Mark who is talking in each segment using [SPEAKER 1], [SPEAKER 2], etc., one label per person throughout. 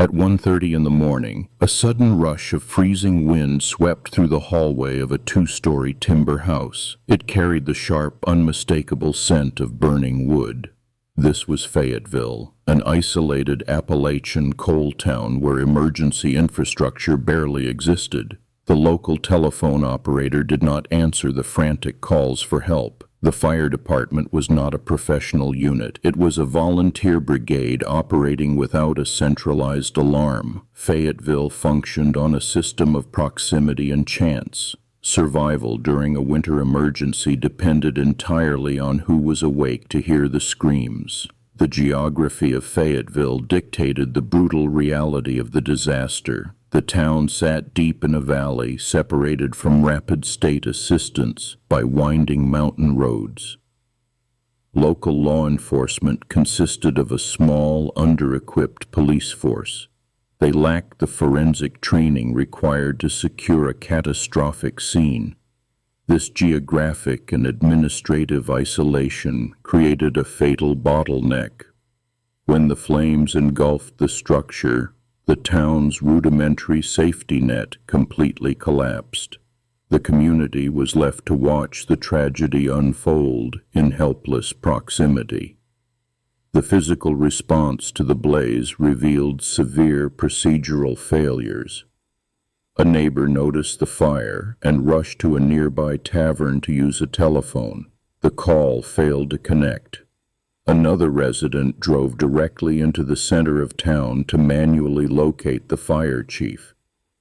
[SPEAKER 1] At 1:30 in the morning, a sudden rush of freezing wind swept through the hallway of a two-story timber house. It carried the sharp, unmistakable scent of burning wood. This was Fayetteville, an isolated Appalachian coal town where emergency infrastructure barely existed. The local telephone operator did not answer the frantic calls for help. The fire department was not a professional unit. It was a volunteer brigade operating without a centralized alarm. Fayetteville functioned on a system of proximity and chance. Survival during a winter emergency depended entirely on who was awake to hear the screams. The geography of Fayetteville dictated the brutal reality of the disaster. The town sat deep in a valley, separated from rapid state assistance by winding mountain roads. Local law enforcement consisted of a small, under-equipped police force. They lacked the forensic training required to secure a catastrophic scene. This geographic and administrative isolation created a fatal bottleneck. When the flames engulfed the structure, the town's rudimentary safety net completely collapsed. The community was left to watch the tragedy unfold in helpless proximity. The physical response to the blaze revealed severe procedural failures. A neighbor noticed the fire and rushed to a nearby tavern to use a telephone. The call failed to connect. Another resident drove directly into the center of town to manually locate the fire chief.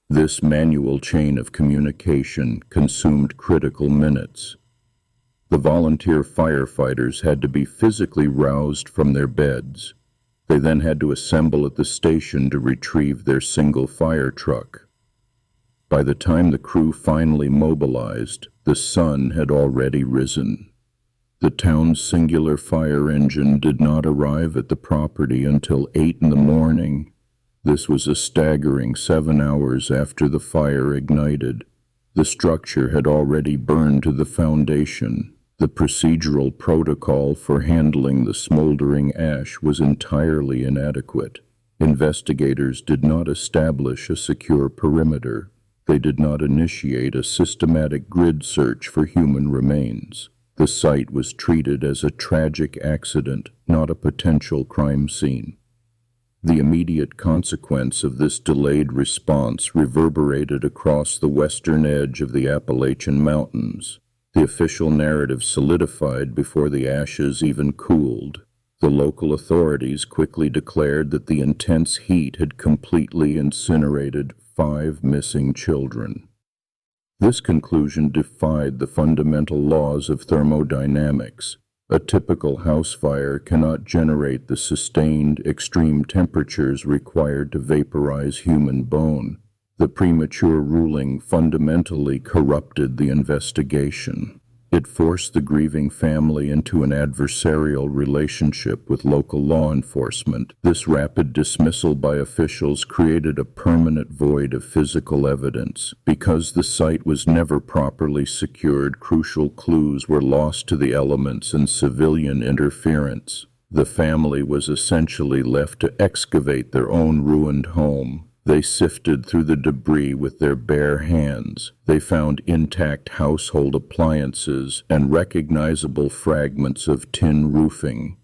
[SPEAKER 1] This manual chain of communication consumed critical minutes. The volunteer firefighters had to be physically roused from their beds. They then had to assemble at the station to retrieve their single fire truck. By the time the crew finally mobilized, the sun had already risen. The town's singular fire engine did not arrive at the property until 8 in the morning. This was a staggering 7 hours after the fire ignited. The structure had already burned to the foundation. The procedural protocol for handling the smoldering ash was entirely inadequate. Investigators did not establish a secure perimeter. They did not initiate a systematic grid search for human remains. The site was treated as a tragic accident, not a potential crime scene. The immediate consequence of this delayed response reverberated across the western edge of the Appalachian Mountains. The official narrative solidified before the ashes even cooled. The local authorities quickly declared that the intense heat had completely incinerated 5 missing children. This conclusion defied the fundamental laws of thermodynamics. A typical house fire cannot generate the sustained, extreme temperatures required to vaporize human bone. The premature ruling fundamentally corrupted the investigation. It forced the grieving family into an adversarial relationship with local law enforcement. This rapid dismissal by officials created a permanent void of physical evidence. Because the site was never properly secured, crucial clues were lost to the elements and civilian interference. The family was essentially left to excavate their own ruined home. They sifted through the debris with their bare hands. They found intact household appliances and recognizable fragments of tin roofing.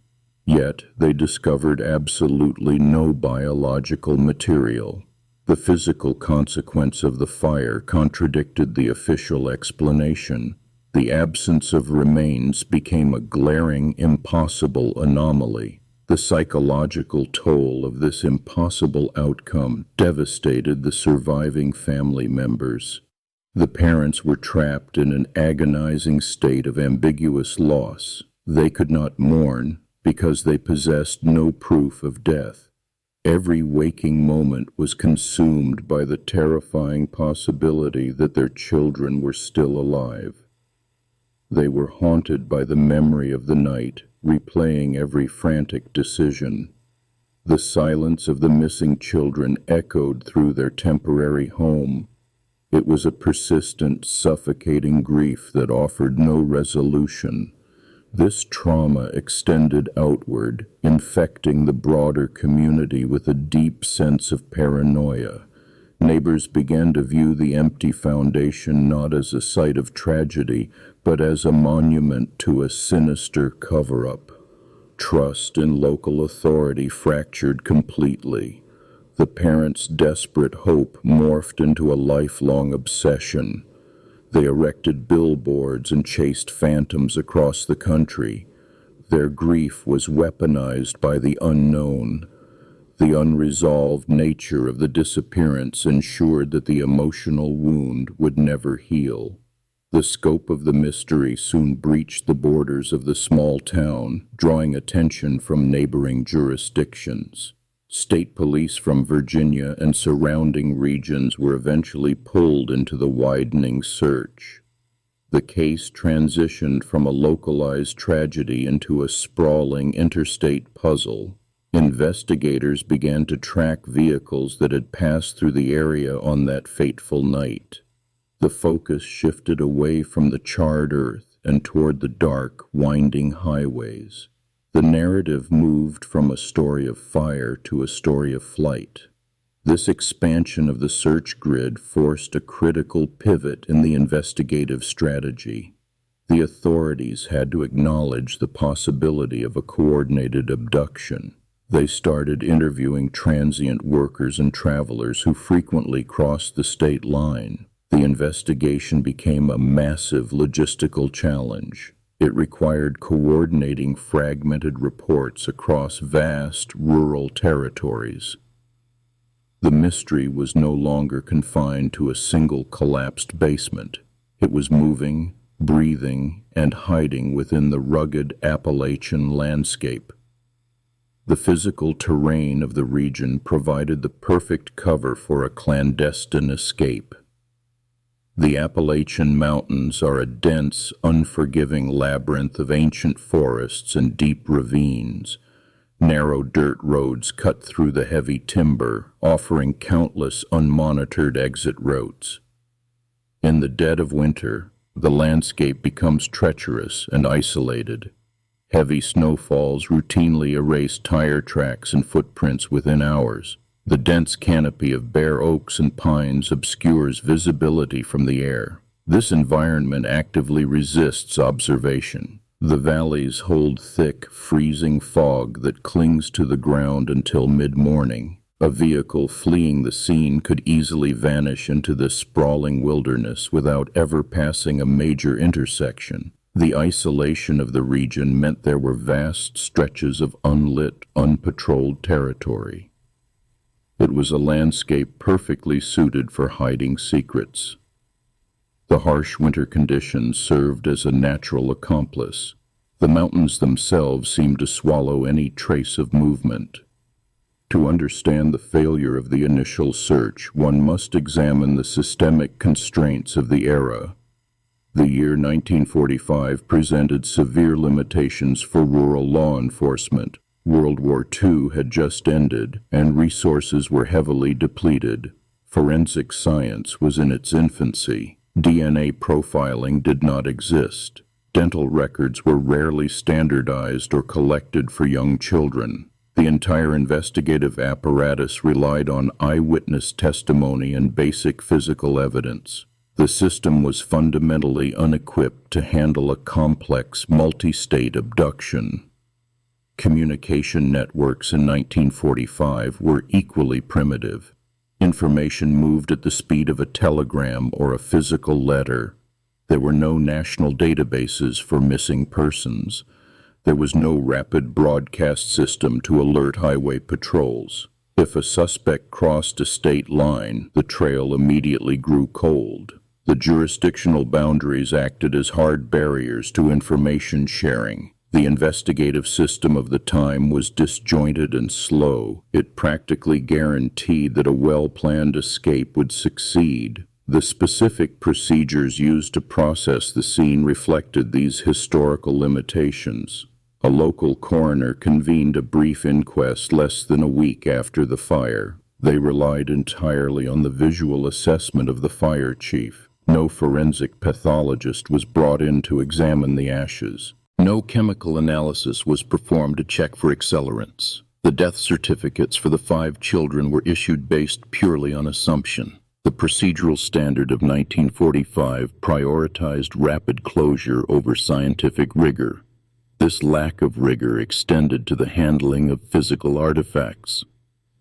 [SPEAKER 1] Yet they discovered absolutely no biological material. The physical consequence of the fire contradicted the official explanation. The absence of remains became a glaring, impossible anomaly. The psychological toll of this impossible outcome devastated the surviving family members. The parents were trapped in an agonizing state of ambiguous loss. They could not mourn because they possessed no proof of death. Every waking moment was consumed by the terrifying possibility that their children were still alive. They were haunted by the memory of the night, replaying every frantic decision. The silence of the missing children echoed through their temporary home. It was a persistent, suffocating grief that offered no resolution. This trauma extended outward, infecting the broader community with a deep sense of paranoia. Neighbors began to view the empty foundation not as a site of tragedy, but as a monument to a sinister cover-up. Trust in local authority fractured completely. The parents' desperate hope morphed into a lifelong obsession. They erected billboards and chased phantoms across the country. Their grief was weaponized by the unknown. The unresolved nature of the disappearance ensured that the emotional wound would never heal. The scope of the mystery soon breached the borders of the small town, drawing attention from neighboring jurisdictions. State police from Virginia and surrounding regions were eventually pulled into the widening search. The case transitioned from a localized tragedy into a sprawling interstate puzzle. Investigators began to track vehicles that had passed through the area on that fateful night. The focus shifted away from the charred earth and toward the dark, winding highways. The narrative moved from a story of fire to a story of flight. This expansion of the search grid forced a critical pivot in the investigative strategy. The authorities had to acknowledge the possibility of a coordinated abduction. They started interviewing transient workers and travelers who frequently crossed the state line. The investigation became a massive logistical challenge. It required coordinating fragmented reports across vast rural territories. The mystery was no longer confined to a single collapsed basement. It was moving, breathing, and hiding within the rugged Appalachian landscape. The physical terrain of the region provided the perfect cover for a clandestine escape. The Appalachian Mountains are a dense, unforgiving labyrinth of ancient forests and deep ravines. Narrow dirt roads cut through the heavy timber, offering countless unmonitored exit routes. In the dead of winter, the landscape becomes treacherous and isolated. Heavy snowfalls routinely erase tire tracks and footprints within hours. The dense canopy of bare oaks and pines obscures visibility from the air. This environment actively resists observation. The valleys hold thick, freezing fog that clings to the ground until mid-morning. A vehicle fleeing the scene could easily vanish into this sprawling wilderness without ever passing a major intersection. The isolation of the region meant there were vast stretches of unlit, unpatrolled territory. It was a landscape perfectly suited for hiding secrets. The harsh winter conditions served as a natural accomplice. The mountains themselves seemed to swallow any trace of movement. To understand the failure of the initial search, one must examine the systemic constraints of the era. The year 1945 presented severe limitations for rural law enforcement. World War II had just ended, and resources were heavily depleted. Forensic science was in its infancy. DNA profiling did not exist. Dental records were rarely standardized or collected for young children. The entire investigative apparatus relied on eyewitness testimony and basic physical evidence. The system was fundamentally unequipped to handle a complex, multi-state abduction. Communication networks in 1945 were equally primitive. Information moved at the speed of a telegram or a physical letter. There were no national databases for missing persons. There was no rapid broadcast system to alert highway patrols. If a suspect crossed a state line, the trail immediately grew cold. The jurisdictional boundaries acted as hard barriers to information sharing. The investigative system of the time was disjointed and slow. It practically guaranteed that a well-planned escape would succeed. The specific procedures used to process the scene reflected these historical limitations. A local coroner convened a brief inquest less than a week after the fire. They relied entirely on the visual assessment of the fire chief. No forensic pathologist was brought in to examine the ashes. No chemical analysis was performed to check for accelerants. The death certificates for the 5 children were issued based purely on assumption. The procedural standard of 1945 prioritized rapid closure over scientific rigor. This lack of rigor extended to the handling of physical artifacts.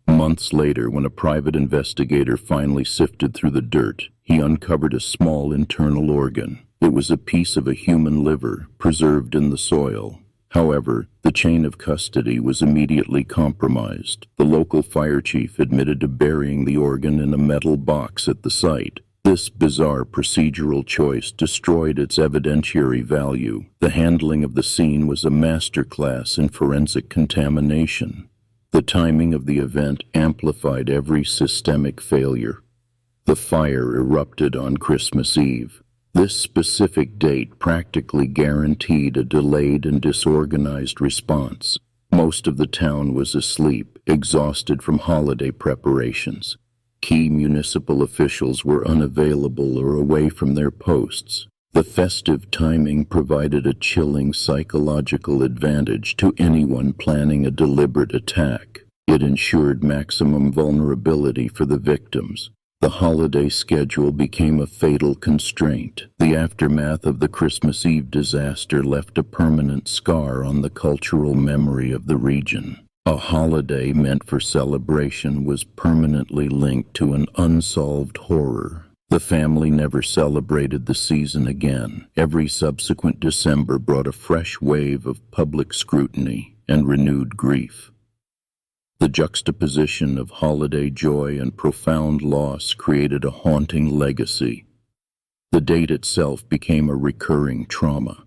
[SPEAKER 1] Months later, when a private investigator finally sifted through the dirt, he uncovered a small internal organ. It was a piece of a human liver, preserved in the soil. However, the chain of custody was immediately compromised. The local fire chief admitted to burying the organ in a metal box at the site. This bizarre procedural choice destroyed its evidentiary value. The handling of the scene was a masterclass in forensic contamination. The timing of the event amplified every systemic failure. The fire erupted on Christmas Eve. This specific date practically guaranteed a delayed and disorganized response. Most of the town was asleep, exhausted from holiday preparations. Key municipal officials were unavailable or away from their posts. The festive timing provided a chilling psychological advantage to anyone planning a deliberate attack. It ensured maximum vulnerability for the victims. The holiday schedule became a fatal constraint. The aftermath of the Christmas Eve disaster left a permanent scar on the cultural memory of the region. A holiday meant for celebration was permanently linked to an unsolved horror. The family never celebrated the season again. Every subsequent December brought a fresh wave of public scrutiny and renewed grief. The juxtaposition of holiday joy and profound loss created a haunting legacy. The date itself became a recurring trauma.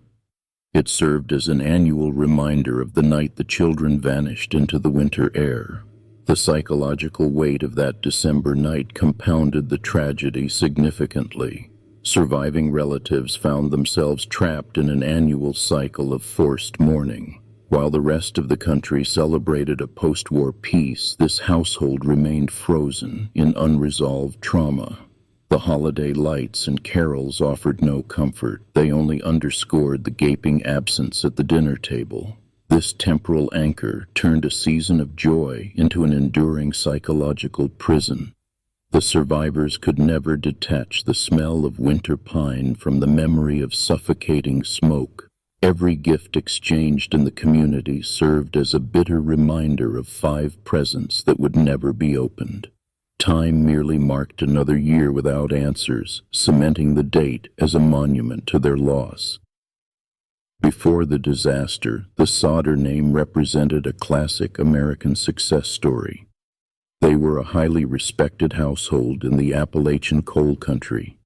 [SPEAKER 1] It served as an annual reminder of the night the children vanished into the winter air. The psychological weight of that December night compounded the tragedy significantly. Surviving relatives found themselves trapped in an annual cycle of forced mourning. While the rest of the country celebrated a post-war peace, this household remained frozen in unresolved trauma. The holiday lights and carols offered no comfort. They only underscored the gaping absence at the dinner table. This temporal anchor turned a season of joy into an enduring psychological prison. The survivors could never detach the smell of winter pine from the memory of suffocating smoke. Every gift exchanged in the community served as a bitter reminder of 5 presents that would never be opened. Time merely marked another year without answers, cementing the date as a monument to their loss. Before the disaster, the Sodder name represented a classic American success story. They were a highly respected household in the Appalachian coal country.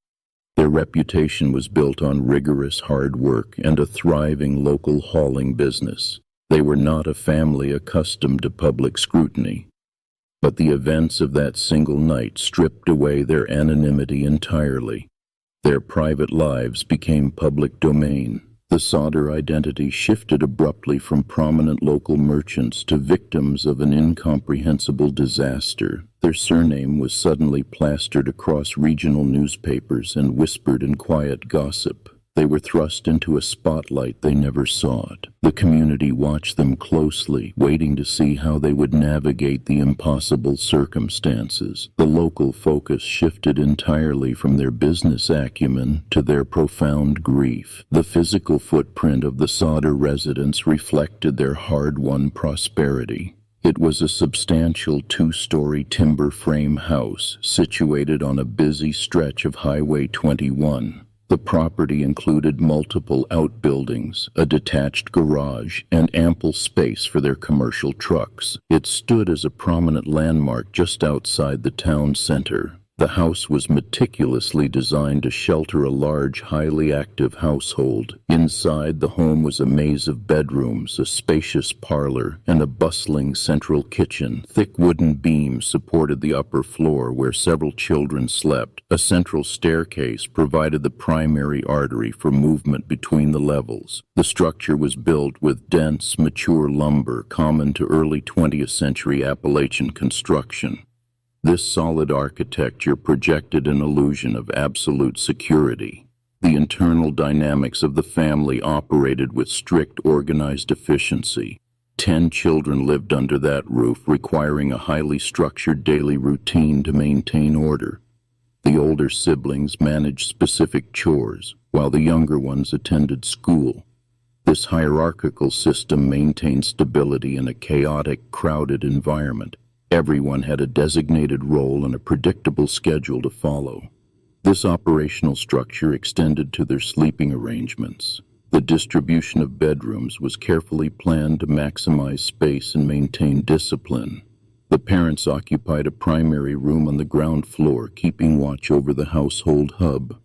[SPEAKER 1] Their reputation was built on rigorous hard work and a thriving local hauling business. They were not a family accustomed to public scrutiny. But the events of that single night stripped away their anonymity entirely. Their private lives became public domain. The Sodder identity shifted abruptly from prominent local merchants to victims of an incomprehensible disaster. Their surname was suddenly plastered across regional newspapers and whispered in quiet gossip. They were thrust into a spotlight they never sought. The community watched them closely, waiting to see how they would navigate the impossible circumstances. The local focus shifted entirely from their business acumen to their profound grief. The physical footprint of the Sodder residents reflected their hard-won prosperity. It was a substantial 2-story timber frame house situated on a busy stretch of Highway 21. The property included multiple outbuildings, a detached garage, and ample space for their commercial trucks. It stood as a prominent landmark just outside the town center. The house was meticulously designed to shelter a large, highly active household. Inside, the home was a maze of bedrooms, a spacious parlor, and a bustling central kitchen. Thick wooden beams supported the upper floor where several children slept. A central staircase provided the primary artery for movement between the levels. The structure was built with dense, mature lumber common to early 20th century Appalachian construction. This solid architecture projected an illusion of absolute security. The internal dynamics of the family operated with strict organized efficiency. 10 children lived under that roof, requiring a highly structured daily routine to maintain order. The older siblings managed specific chores, while the younger ones attended school. This hierarchical system maintained stability in a chaotic, crowded environment. Everyone had a designated role and a predictable schedule to follow. This operational structure extended to their sleeping arrangements. The distribution of bedrooms was carefully planned to maximize space and maintain discipline. The parents occupied a primary room on the ground floor, keeping watch over the household hub.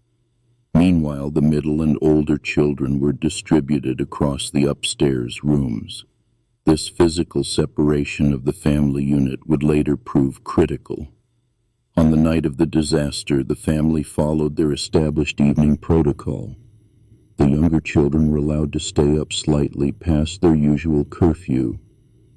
[SPEAKER 1] Meanwhile, the middle and older children were distributed across the upstairs rooms. This physical separation of the family unit would later prove critical. On the night of the disaster, the family followed their established evening protocol. The younger children were allowed to stay up slightly past their usual curfew.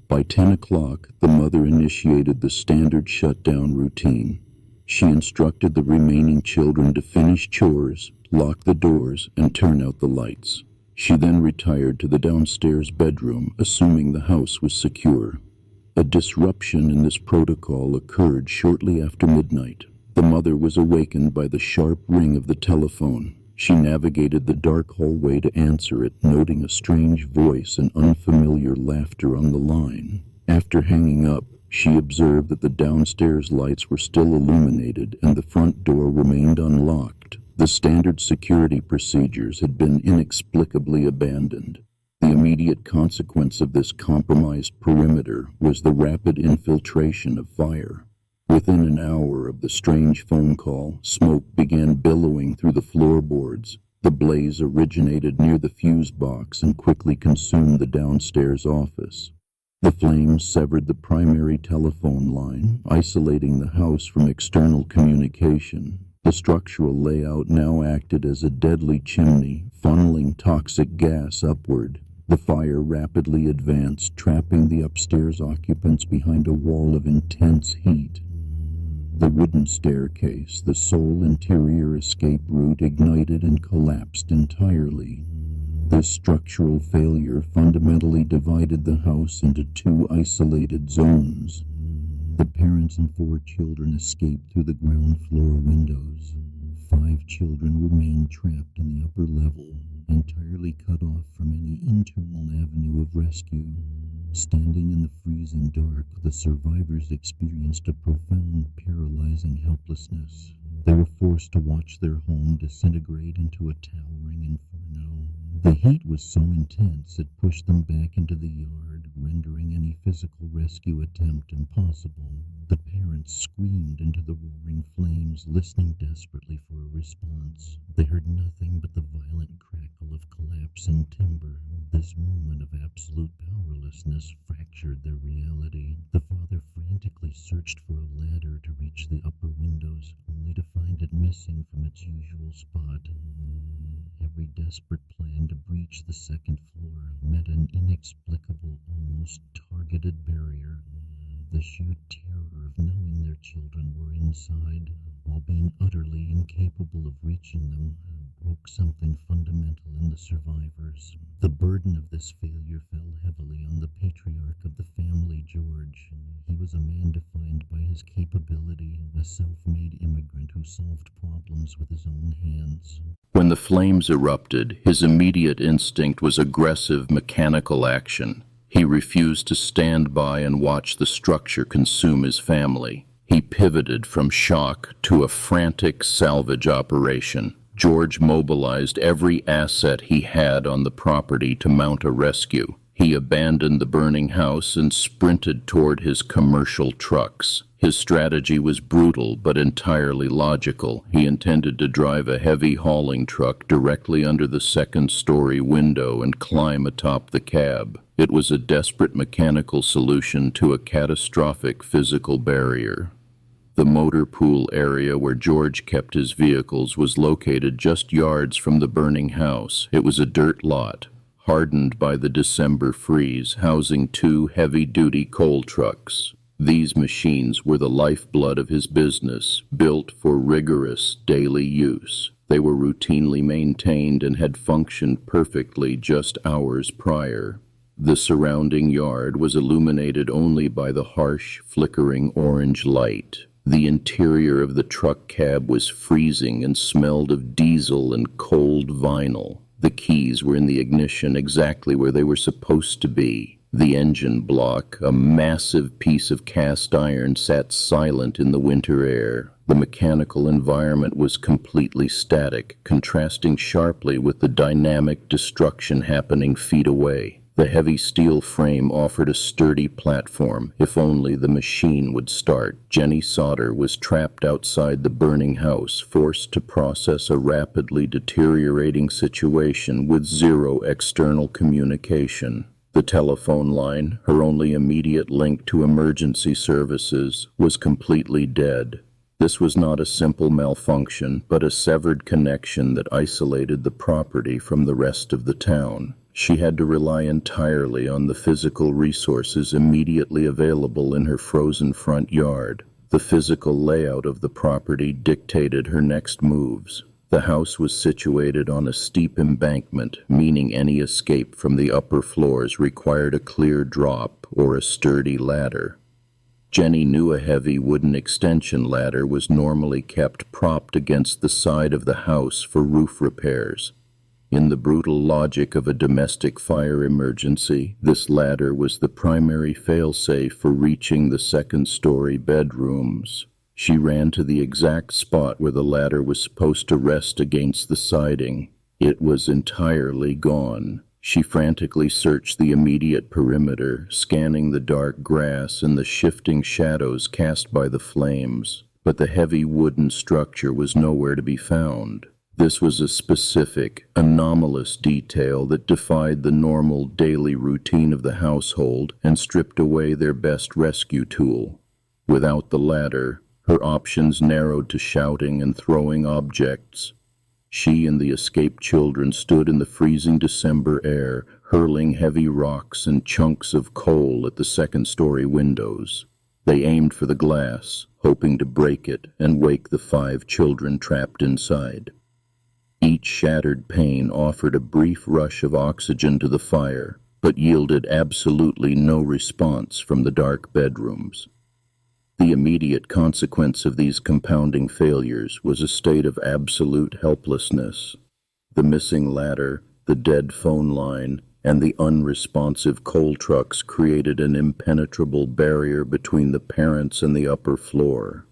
[SPEAKER 1] By 10 o'clock, the mother initiated the standard shutdown routine. She instructed the remaining children to finish chores, lock the doors, and turn out the lights. She then retired to the downstairs bedroom, assuming the house was secure. A disruption in this protocol occurred shortly after midnight. The mother was awakened by the sharp ring of the telephone. She navigated the dark hallway to answer it, noting a strange voice and unfamiliar laughter on the line. After hanging up, she observed that the downstairs lights were still illuminated and the front door remained unlocked. The standard security procedures had been inexplicably abandoned. The immediate consequence of this compromised perimeter was the rapid infiltration of fire. Within an hour of the strange phone call, smoke began billowing through the floorboards. The blaze originated near the fuse box and quickly consumed the downstairs office. The flames severed the primary telephone line, isolating the house from external communication. The structural layout now acted as a deadly chimney, funneling toxic gas upward. The fire rapidly advanced, trapping the upstairs occupants behind a wall of intense heat. The wooden staircase, the sole interior escape route, ignited and collapsed entirely. This structural failure fundamentally divided the house into two isolated zones. The parents and 4 children escaped through the ground floor windows. 5 children remained trapped in the upper level, entirely cut off from any internal avenue of rescue. Standing in the freezing dark, the survivors experienced a profound, paralyzing helplessness. They were forced to watch their home disintegrate into a towering inferno. The heat was so intense it pushed them back into the yard, rendering any physical rescue attempt impossible. The parents screamed into the roaring flames, listening desperately for a response. They heard nothing but the violent crackle of collapsing timber. This moment of absolute powerlessness fractured their reality. The father frantically searched for a ladder to reach the upper windows, only to find it missing from its usual spot. Every desperate plan to breach the second floor met an inexplicable, almost targeted barrier. The sheer terror of knowing their children were inside, while being utterly incapable of reaching them, broke something fundamental in the survivors. The burden of this failure fell heavily on the patriarch of the family, George. He was a man defined by his capability, a self-made immigrant who solved problems with his own hands. When the flames erupted, his immediate instinct was aggressive mechanical action. He refused to stand by and watch the structure consume his family. He pivoted from shock to a frantic salvage operation. George mobilized every asset he had on the property to mount a rescue. He abandoned the burning house and sprinted toward his commercial trucks. His strategy was brutal but entirely logical. He intended to drive a heavy hauling truck directly under the second-story window and climb atop the cab. It was a desperate mechanical solution to a catastrophic physical barrier. The motor pool area where George kept his vehicles was located just yards from the burning house. It was a dirt lot, hardened by the December freeze, housing 2 heavy-duty coal trucks. These machines were the lifeblood of his business, built for rigorous daily use. They were routinely maintained and had functioned perfectly just hours prior. The surrounding yard was illuminated only by the harsh, flickering orange light. The interior of the truck cab was freezing and smelled of diesel and cold vinyl. The keys were in the ignition exactly where they were supposed to be. The engine block, a massive piece of cast iron, sat silent in the winter air. The mechanical environment was completely static, contrasting sharply with the dynamic destruction happening feet away. The heavy steel frame offered a sturdy platform, if only the machine would start. Jennie Sodder was trapped outside the burning house, forced to process a rapidly deteriorating situation with zero external communication. The telephone line, her only immediate link to emergency services, was completely dead. This was not a simple malfunction, but a severed connection that isolated the property from the rest of the town. She had to rely entirely on the physical resources immediately available in her frozen front yard. The physical layout of the property dictated her next moves. The house was situated on a steep embankment, meaning any escape from the upper floors required a clear drop or a sturdy ladder. Jennie knew a heavy wooden extension ladder was normally kept propped against the side of the house for roof repairs. In the brutal logic of a domestic fire emergency, this ladder was the primary failsafe for reaching the second-story bedrooms. She ran to the exact spot where the ladder was supposed to rest against the siding. It was entirely gone. She frantically searched the immediate perimeter, scanning the dark grass and the shifting shadows cast by the flames, but the heavy wooden structure was nowhere to be found. This was a specific, anomalous detail that defied the normal daily routine of the household and stripped away their best rescue tool. Without the ladder, her options narrowed to shouting and throwing objects. She and the escaped children stood in the freezing December air, hurling heavy rocks and chunks of coal at the second-story windows. They aimed for the glass, hoping to break it and wake the 5 children trapped inside. Each shattered pane offered a brief rush of oxygen to the fire, but yielded absolutely no response from the dark bedrooms. The immediate consequence of these compounding failures was a state of absolute helplessness. The missing ladder, the dead phone line, and the unresponsive coal trucks created an impenetrable barrier between the parents and the upper floor.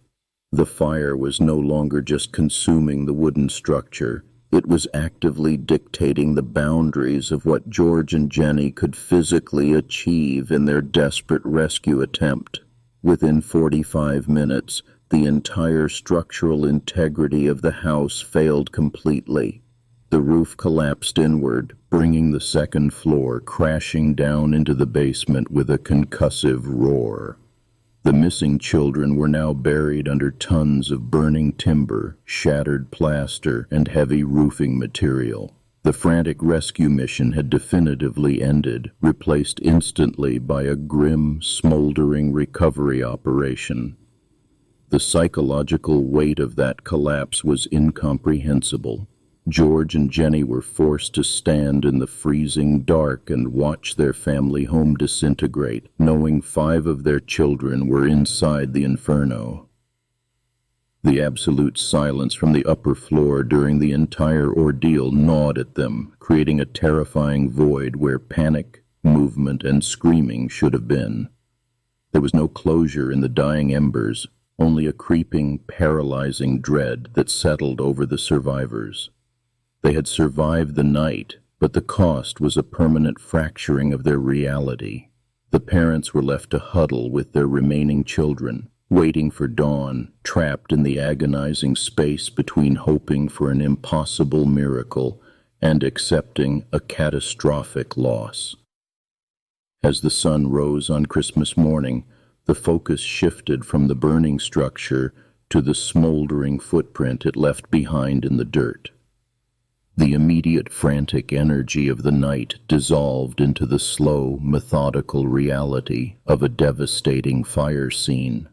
[SPEAKER 1] The fire was no longer just consuming the wooden structure. It was actively dictating the boundaries of what George and Jennie could physically achieve in their desperate rescue attempt. Within 45 minutes, the entire structural integrity of the house failed completely. The roof collapsed inward, bringing the second floor crashing down into the basement with a concussive roar. The missing children were now buried under tons of burning timber, shattered plaster, and heavy roofing material. The frantic rescue mission had definitively ended, replaced instantly by a grim, smoldering recovery operation. The psychological weight of that collapse was incomprehensible. George and Jennie were forced to stand in the freezing dark and watch their family home disintegrate, knowing 5 of their children were inside the inferno. The absolute silence from the upper floor during the entire ordeal gnawed at them, creating a terrifying void where panic, movement, and screaming should have been. There was no closure in the dying embers, only a creeping, paralyzing dread that settled over the survivors. They had survived the night, but the cost was a permanent fracturing of their reality. The parents were left to huddle with their remaining children, waiting for dawn, trapped in the agonizing space between hoping for an impossible miracle and accepting a catastrophic loss. As the sun rose on Christmas morning, the focus shifted from the burning structure to the smoldering footprint it left behind in the dirt. The immediate frantic energy of the night dissolved into the slow, methodical reality of a devastating fire scene.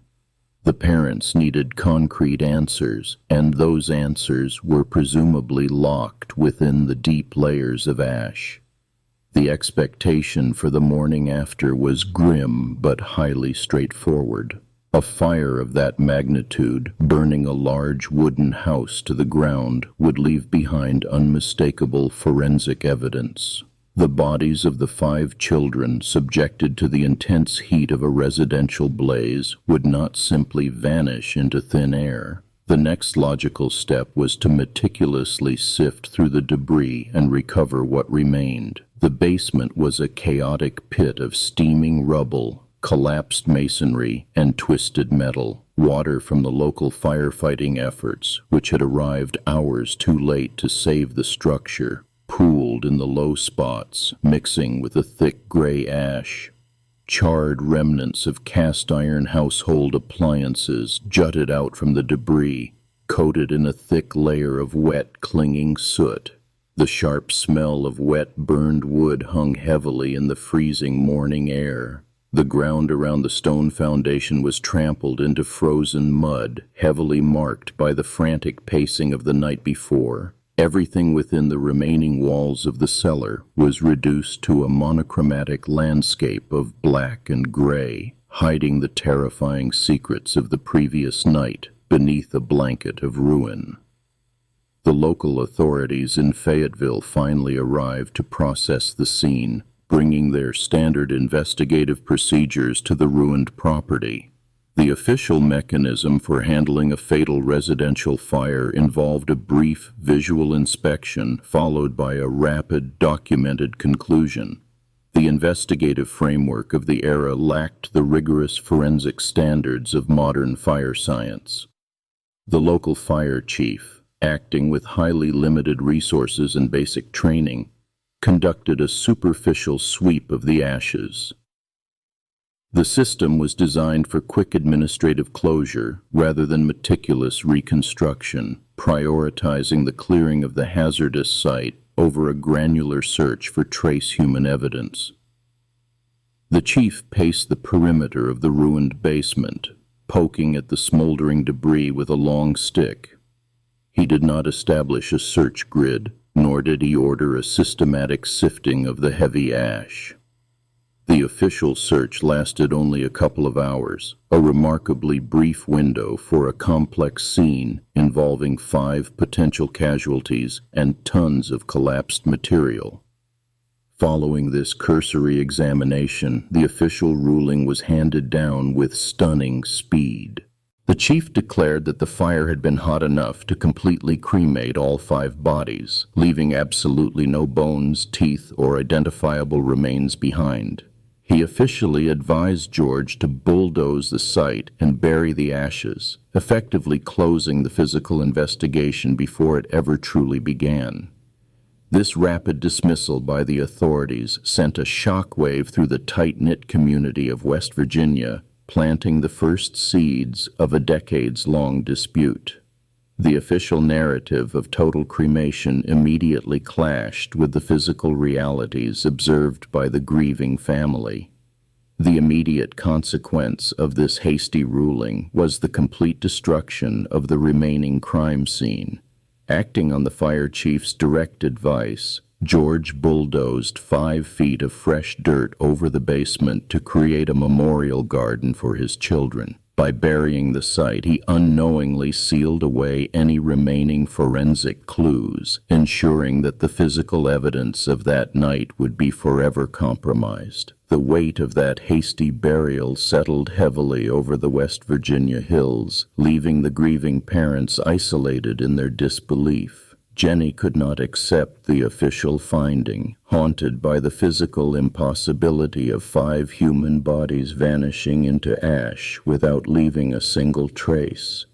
[SPEAKER 1] The parents needed concrete answers, and those answers were presumably locked within the deep layers of ash. The expectation for the morning after was grim but highly straightforward. A fire of that magnitude, burning a large wooden house to the ground, would leave behind unmistakable forensic evidence. The bodies of the 5 children, subjected to the intense heat of a residential blaze, would not simply vanish into thin air. The next logical step was to meticulously sift through the debris and recover what remained. The basement was a chaotic pit of steaming rubble, collapsed masonry, and twisted metal. Water from the local firefighting efforts, which had arrived hours too late to save the structure, pooled in the low spots, mixing with the thick gray ash. Charred remnants of cast-iron household appliances jutted out from the debris, coated in a thick layer of wet, clinging soot. The sharp smell of wet, burned wood hung heavily in the freezing morning air. The ground around the stone foundation was trampled into frozen mud, heavily marked by the frantic pacing of the night before. Everything within the remaining walls of the cellar was reduced to a monochromatic landscape of black and gray, hiding the terrifying secrets of the previous night beneath a blanket of ruin. The local authorities in Fayetteville finally arrived to process the scene, bringing their standard investigative procedures to the ruined property. The official mechanism for handling a fatal residential fire involved a brief visual inspection followed by a rapid, documented conclusion. The investigative framework of the era lacked the rigorous forensic standards of modern fire science. The local fire chief, acting with highly limited resources and basic training, conducted a superficial sweep of the ashes. The system was designed for quick administrative closure rather than meticulous reconstruction, prioritizing the clearing of the hazardous site over a granular search for trace human evidence. The chief paced the perimeter of the ruined basement, poking at the smoldering debris with a long stick. He did not establish a search grid, nor did he order a systematic sifting of the heavy ash. The official search lasted only a couple of hours, a remarkably brief window for a complex scene involving 5 potential casualties and tons of collapsed material. Following this cursory examination, the official ruling was handed down with stunning speed. The chief declared that the fire had been hot enough to completely cremate all 5 bodies, leaving absolutely no bones, teeth, or identifiable remains behind. He officially advised George to bulldoze the site and bury the ashes, effectively closing the physical investigation before it ever truly began. This rapid dismissal by the authorities sent a shockwave through the tight-knit community of West Virginia, planting the first seeds of a decades-long dispute. The official narrative of total cremation immediately clashed with the physical realities observed by the grieving family. The immediate consequence of this hasty ruling was the complete destruction of the remaining crime scene. Acting on the fire chief's direct advice, George bulldozed 5 feet of fresh dirt over the basement to create a memorial garden for his children. By burying the site, he unknowingly sealed away any remaining forensic clues, ensuring that the physical evidence of that night would be forever compromised. The weight of that hasty burial settled heavily over the West Virginia hills, leaving the grieving parents isolated in their disbelief. Jennie could not accept the official finding, haunted by the physical impossibility of 5 human bodies vanishing into ash without leaving a single trace.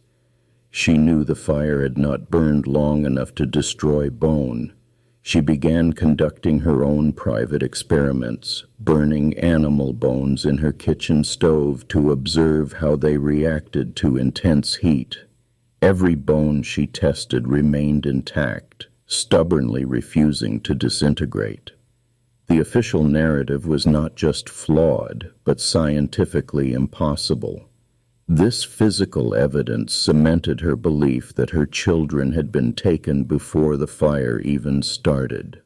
[SPEAKER 1] She knew the fire had not burned long enough to destroy bone. She began conducting her own private experiments, burning animal bones in her kitchen stove to observe how they reacted to intense heat. Every bone she tested remained intact, stubbornly refusing to disintegrate. The official narrative was not just flawed, but scientifically impossible. This physical evidence cemented her belief that her children had been taken before the fire even started.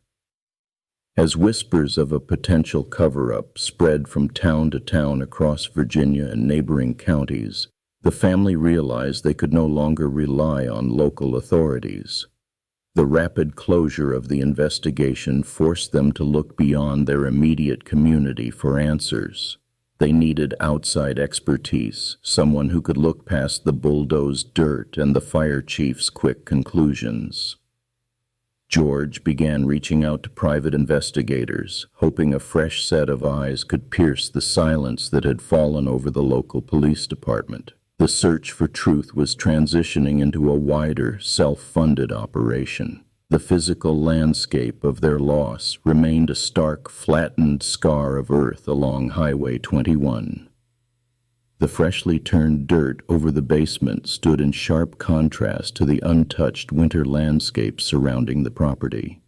[SPEAKER 1] As whispers of a potential cover-up spread from town to town across Virginia and neighboring counties, the family realized they could no longer rely on local authorities. The rapid closure of the investigation forced them to look beyond their immediate community for answers. They needed outside expertise, someone who could look past the bulldozed dirt and the fire chief's quick conclusions. George began reaching out to private investigators, hoping a fresh set of eyes could pierce the silence that had fallen over the local police department. The search for truth was transitioning into a wider, self-funded operation. The physical landscape of their loss remained a stark, flattened scar of earth along Highway 21. The freshly turned dirt over the basement stood in sharp contrast to the untouched winter landscape surrounding the property.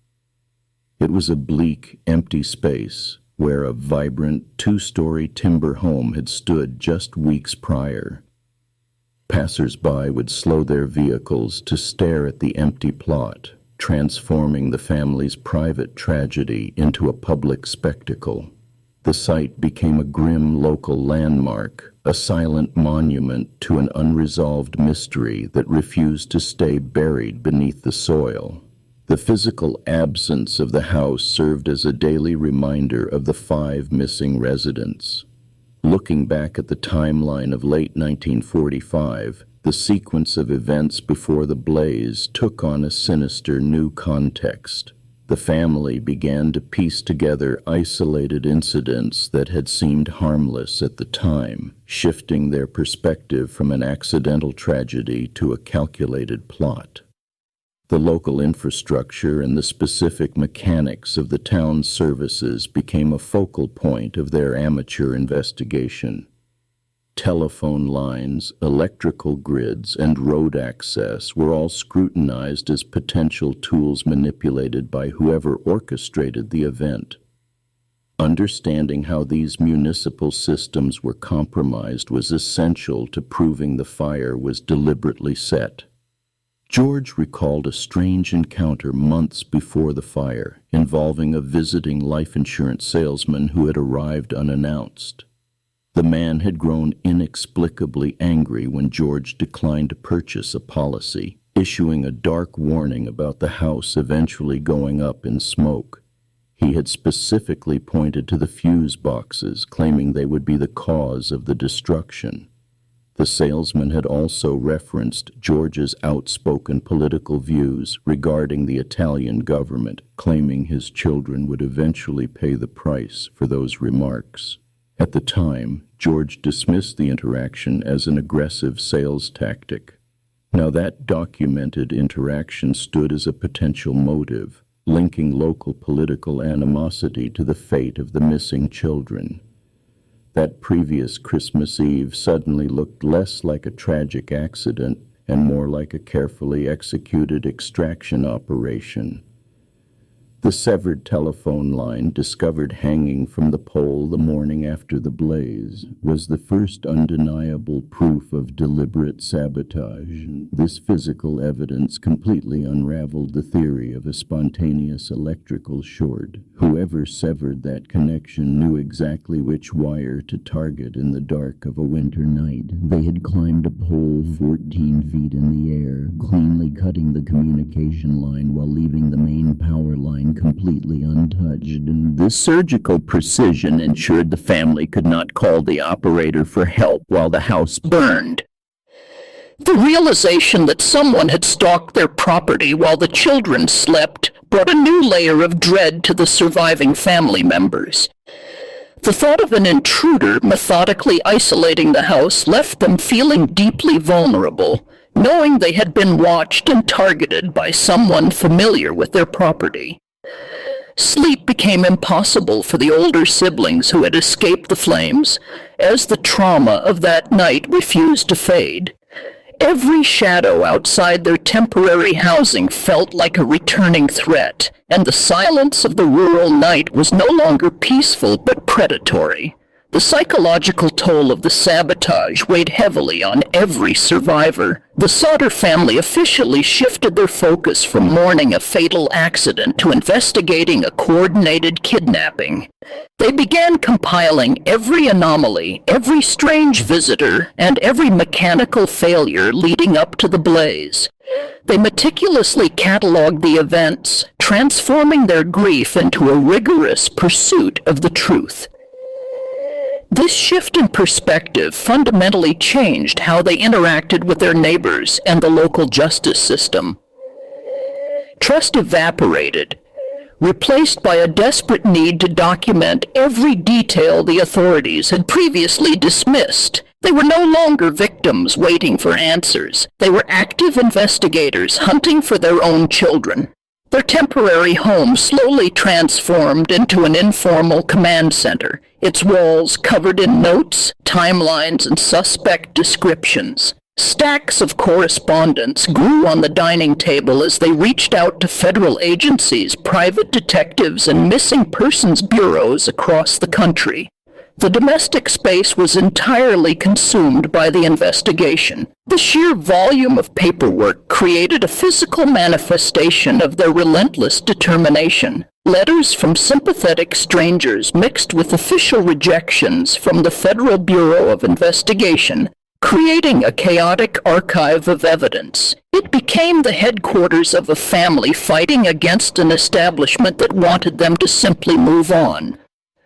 [SPEAKER 1] It was a bleak, empty space where a vibrant, two-story timber home had stood just weeks prior. Passers-by would slow their vehicles to stare at the empty plot, transforming the family's private tragedy into a public spectacle. The site became a grim local landmark, a silent monument to an unresolved mystery that refused to stay buried beneath the soil. The physical absence of the house served as a daily reminder of the 5 missing residents. Looking back at the timeline of late 1945, the sequence of events before the blaze took on a sinister new context. The family began to piece together isolated incidents that had seemed harmless at the time, shifting their perspective from an accidental tragedy to a calculated plot. The local infrastructure and the specific mechanics of the town's services became a focal point of their amateur investigation. Telephone lines, electrical grids, and road access were all scrutinized as potential tools manipulated by whoever orchestrated the event. Understanding how these municipal systems were compromised was essential to proving the fire was deliberately set. George recalled a strange encounter months before the fire, involving a visiting life insurance salesman who had arrived unannounced. The man had grown inexplicably angry when George declined to purchase a policy, issuing a dark warning about the house eventually going up in smoke. He had specifically pointed to the fuse boxes, claiming they would be the cause of the destruction. The salesman had also referenced George's outspoken political views regarding the Italian government, claiming his children would eventually pay the price for those remarks. At the time, George dismissed the interaction as an aggressive sales tactic. Now that documented interaction stood as a potential motive, linking local political animosity to the fate of the missing children. That previous Christmas Eve suddenly looked less like a tragic accident and more like a carefully executed extraction operation. The severed telephone line, discovered hanging from the pole the morning after the blaze, was the first undeniable proof of deliberate sabotage. This physical evidence completely unraveled the theory of a spontaneous electrical short. Whoever severed that connection knew exactly which wire to target in the dark of a winter night. They had climbed a pole 14 feet in the air, cleanly cutting the communication line while leaving the main power line completely untouched. This surgical precision ensured the family could not call the operator for help while the house burned. The realization that someone had stalked their property while the children slept brought a new layer of dread to the surviving family members. The thought of an intruder methodically isolating the house left them feeling deeply vulnerable, knowing they had been watched and targeted by someone familiar with their property. Sleep became impossible for the older siblings who had escaped the flames, as the trauma of that night refused to fade. Every shadow outside their temporary housing felt like a returning threat, and the silence of the rural night was no longer peaceful but predatory.
[SPEAKER 2] The psychological toll of the sabotage weighed heavily on every survivor. The Sodder family officially shifted their focus from mourning a fatal accident to investigating a coordinated kidnapping. They began compiling every anomaly, every strange visitor, and every mechanical failure leading up to the blaze. They meticulously cataloged the events, transforming their grief into a rigorous pursuit of the truth. This shift in perspective fundamentally changed how they interacted with their neighbors and the local justice system. Trust evaporated, replaced by a desperate need to document every detail the authorities had previously dismissed. They were no longer victims waiting for answers. They were active investigators hunting for their own children. Their temporary home slowly transformed into an informal command center, its walls covered in notes, timelines, and suspect descriptions. Stacks of correspondence grew on the dining table as they reached out to federal agencies, private detectives, and missing persons bureaus across the country. The domestic space was entirely consumed by the investigation. The sheer volume of paperwork created a physical manifestation of their relentless determination. Letters from sympathetic strangers mixed with official rejections from the Federal Bureau of Investigation, creating a chaotic archive of evidence. It became the headquarters of a family fighting against an establishment that wanted them to simply move on.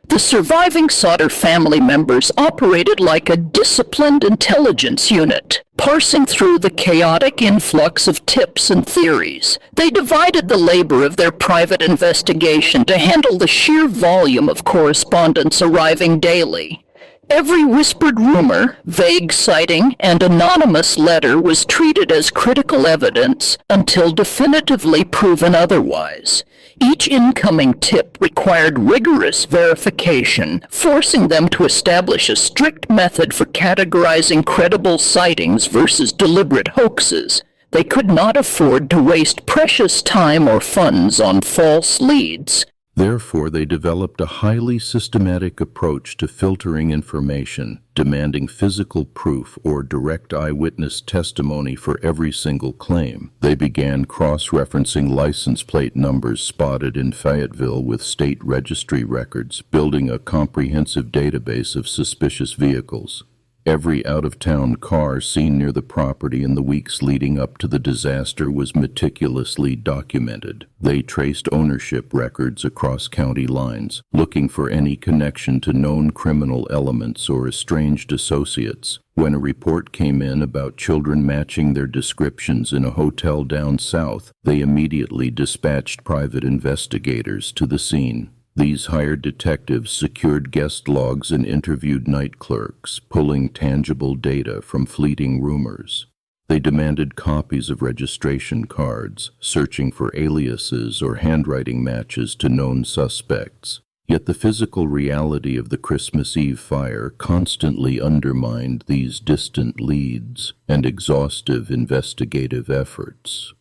[SPEAKER 2] The surviving Sodder family members operated like a disciplined intelligence unit, parsing through the chaotic influx of tips and theories. They divided the labor of their private investigation to handle the sheer volume of correspondence arriving daily. Every whispered rumor, vague sighting, and anonymous letter was treated as critical evidence until definitively proven otherwise. Each incoming tip required rigorous verification, forcing them to establish a strict method for categorizing credible sightings versus deliberate hoaxes. They could not afford to waste precious time or funds on false leads.
[SPEAKER 1] Therefore, they developed a highly systematic approach to filtering information, demanding physical proof or direct eyewitness testimony for every single claim. They began cross-referencing license plate numbers spotted in Fayetteville with state registry records, building a comprehensive database of suspicious vehicles. Every out-of-town car seen near the property in the weeks leading up to the disaster was meticulously documented. They traced ownership records across county lines, looking for any connection to known criminal elements or estranged associates. When a report came in about children matching their descriptions in a hotel down south, they immediately dispatched private investigators to the scene. These hired detectives secured guest logs and interviewed night clerks, pulling tangible data from fleeting rumors. They demanded copies of registration cards, searching for aliases or handwriting matches to known suspects. Yet the physical reality of the Christmas Eve fire constantly undermined these distant leads and exhaustive investigative efforts.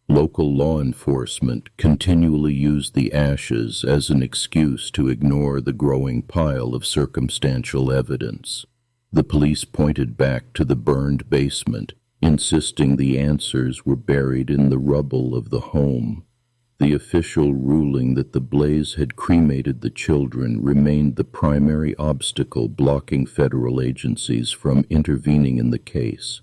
[SPEAKER 1] Local law enforcement continually used the ashes as an excuse to ignore the growing pile of circumstantial evidence. The police pointed back to the burned basement, insisting the answers were buried in the rubble of the home. The official ruling that the blaze had cremated the children remained the primary obstacle blocking federal agencies from intervening in the case.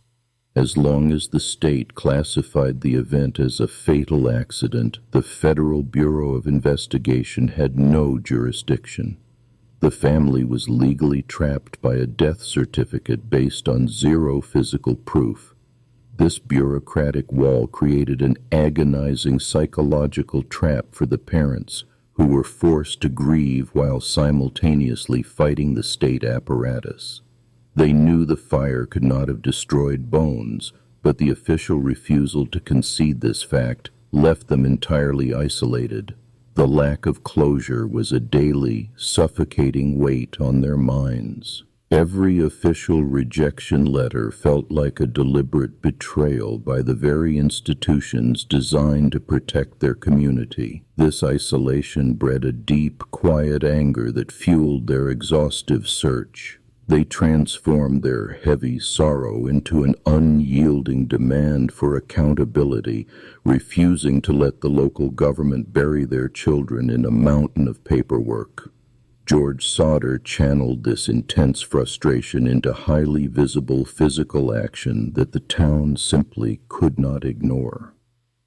[SPEAKER 1] As long as the state classified the event as a fatal accident, the Federal Bureau of Investigation had no jurisdiction. The family was legally trapped by a death certificate based on zero physical proof. This bureaucratic wall created an agonizing psychological trap for the parents, who were forced to grieve while simultaneously fighting the state apparatus. They knew the fire could not have destroyed bones, but the official refusal to concede this fact left them entirely isolated. The lack of closure was a daily, suffocating weight on their minds. Every official rejection letter felt like a deliberate betrayal by the very institutions designed to protect their community. This isolation bred a deep, quiet anger that fueled their exhaustive search. They transformed their heavy sorrow into an unyielding demand for accountability, refusing to let the local government bury their children in a mountain of paperwork. George Sodder channeled this intense frustration into highly visible physical action that the town simply could not ignore.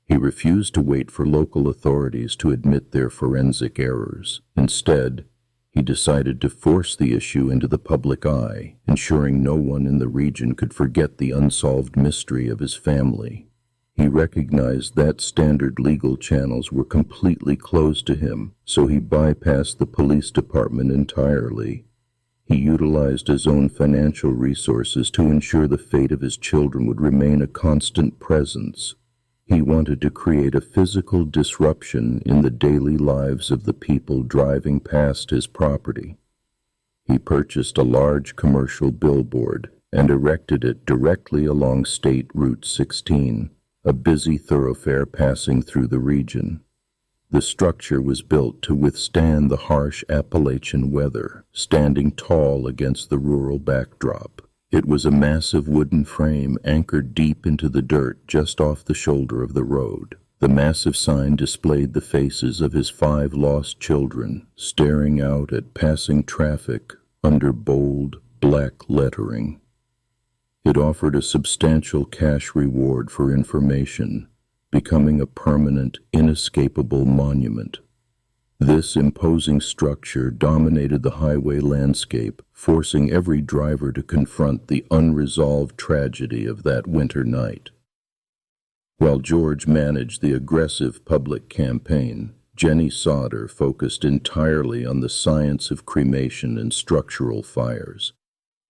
[SPEAKER 1] He refused to wait for local authorities to admit their forensic errors. Instead, he decided to force the issue into the public eye, ensuring no one in the region could forget the unsolved mystery of his family. He recognized that standard legal channels were completely closed to him, so he bypassed the police department entirely. He utilized his own financial resources to ensure the fate of his children would remain a constant presence. He wanted to create a physical disruption in the daily lives of the people driving past his property. He purchased a large commercial billboard and erected it directly along State Route 16, a busy thoroughfare passing through the region. The structure was built to withstand the harsh Appalachian weather, standing tall against the rural backdrop. It was a massive wooden frame anchored deep into the dirt just off the shoulder of the road. The massive sign displayed the faces of his 5 lost children, staring out at passing traffic under bold, black lettering. It offered a substantial cash reward for information, becoming a permanent, inescapable monument. This imposing structure dominated the highway landscape, forcing every driver to confront the unresolved tragedy of that winter night. While George managed the aggressive public campaign, Jennie Sodder focused entirely on the science of cremation and structural fires.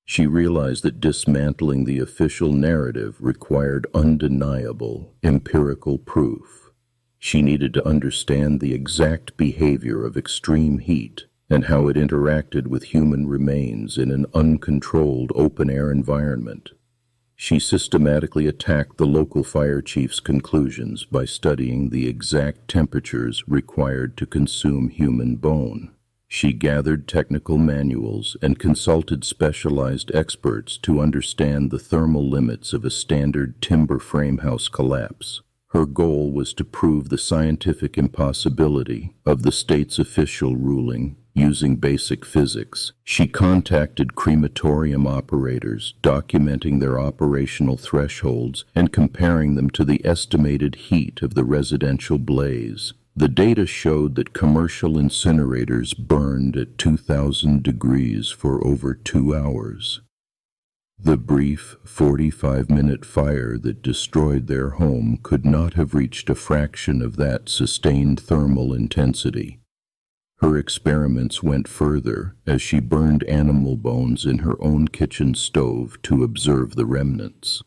[SPEAKER 1] She realized that dismantling the official narrative required undeniable, empirical proof. She needed to understand the exact behavior of extreme heat and how it interacted with human remains in an uncontrolled open-air environment. She systematically attacked the local fire chief's conclusions by studying the exact temperatures required to consume human bone. She gathered technical manuals and consulted specialized experts to understand the thermal limits of a standard timber frame house collapse. Her goal was to prove the scientific impossibility of the state's official ruling using basic physics. She contacted crematorium operators, documenting their operational thresholds and comparing them to the estimated heat of the residential blaze. The data showed that commercial incinerators burned at 2,000 degrees for over 2 hours. The brief 45-minute fire that destroyed their home could not have reached a fraction of that sustained thermal intensity. Her experiments went further as she burned animal bones in her own kitchen stove to observe the remnants.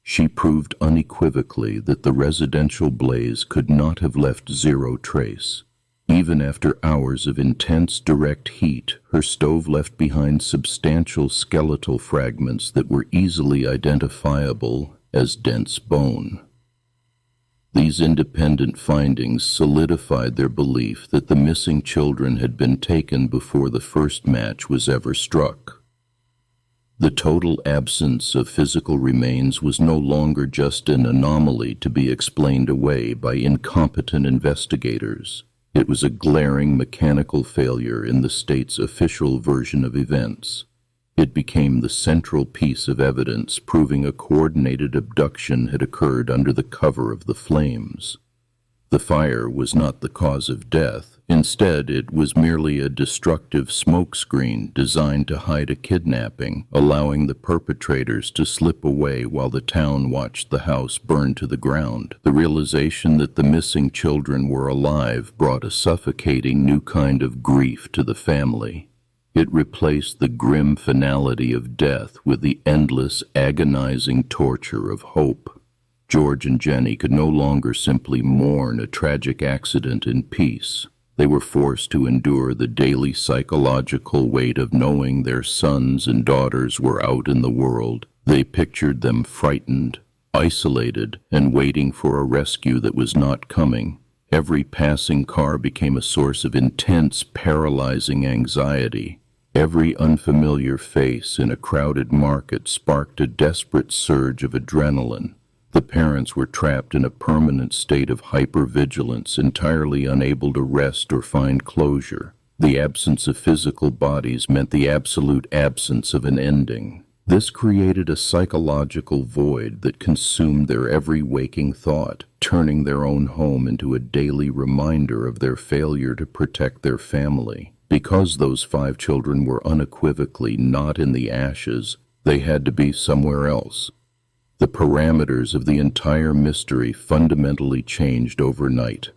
[SPEAKER 1] She proved unequivocally that the residential blaze could not have left zero trace. Even after hours of intense direct heat, her stove left behind substantial skeletal fragments that were easily identifiable as dense bone. These independent findings solidified their belief that the missing children had been taken before the first match was ever struck. The total absence of physical remains was no longer just an anomaly to be explained away by incompetent investigators. It was a glaring mechanical failure in the state's official version of events. It became the central piece of evidence proving a coordinated abduction had occurred under the cover of the flames. The fire was not the cause of death. Instead, it was merely a destructive smokescreen designed to hide a kidnapping, allowing the perpetrators to slip away while the town watched the house burn to the ground. The realization that the missing children were alive brought a suffocating new kind of grief to the family. It replaced the grim finality of death with the endless, agonizing torture of hope. George and Jennie could no longer simply mourn a tragic accident in peace. They were forced to endure the daily psychological weight of knowing their sons and daughters were out in the world. They pictured them frightened, isolated, and waiting for a rescue that was not coming. Every passing car became a source of intense, paralyzing anxiety. Every unfamiliar face in a crowded market sparked a desperate surge of adrenaline. The parents were trapped in a permanent state of hypervigilance, entirely unable to rest or find closure. The absence of physical bodies meant the absolute absence of an ending. This created a psychological void that consumed their every waking thought, turning their own home into a daily reminder of their failure to protect their family. Because those 5 children were unequivocally not in the ashes, they had to be somewhere else. The parameters of the entire mystery fundamentally changed overnight.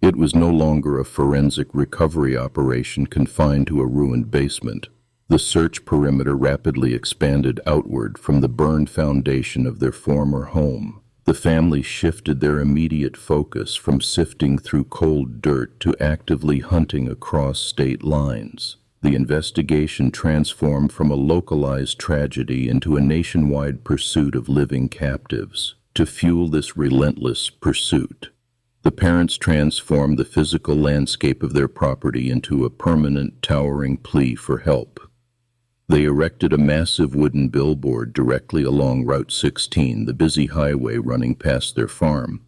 [SPEAKER 1] It was no longer a forensic recovery operation confined to a ruined basement. The search perimeter rapidly expanded outward from the burned foundation of their former home. The family shifted their immediate focus from sifting through cold dirt to actively hunting across state lines. The investigation transformed from a localized tragedy into a nationwide pursuit of living captives. To fuel this relentless pursuit, the parents transformed the physical landscape of their property into a permanent, towering plea for help. They erected a massive wooden billboard directly along Route 16, the busy highway running past their farm.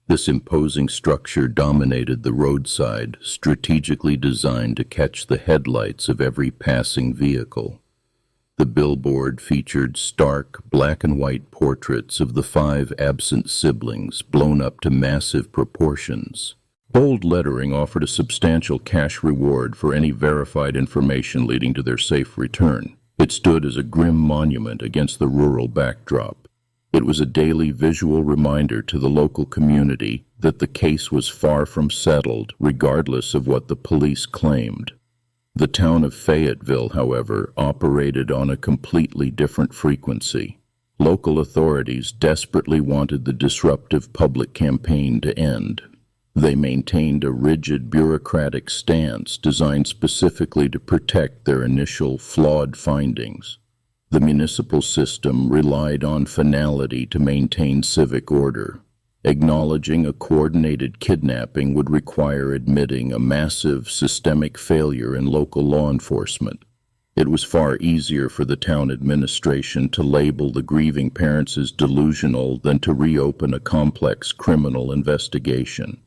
[SPEAKER 1] This imposing structure dominated the roadside, strategically designed to catch the headlights of every passing vehicle. The billboard featured stark, black-and-white portraits of the 5 absent siblings, blown up to massive proportions. Bold lettering offered a substantial cash reward for any verified information leading to their safe return. It stood as a grim monument against the rural backdrop. It was a daily visual reminder to the local community that the case was far from settled, regardless of what the police claimed. The town of Fayetteville, however, operated on a completely different frequency. Local authorities desperately wanted the disruptive public campaign to end. They maintained a rigid bureaucratic stance designed specifically to protect their initial flawed findings. The municipal system relied on finality to maintain civic order. Acknowledging a coordinated kidnapping would require admitting a massive systemic failure in local law enforcement. It was far easier for the town administration to label the grieving parents as delusional than to reopen a complex criminal investigation.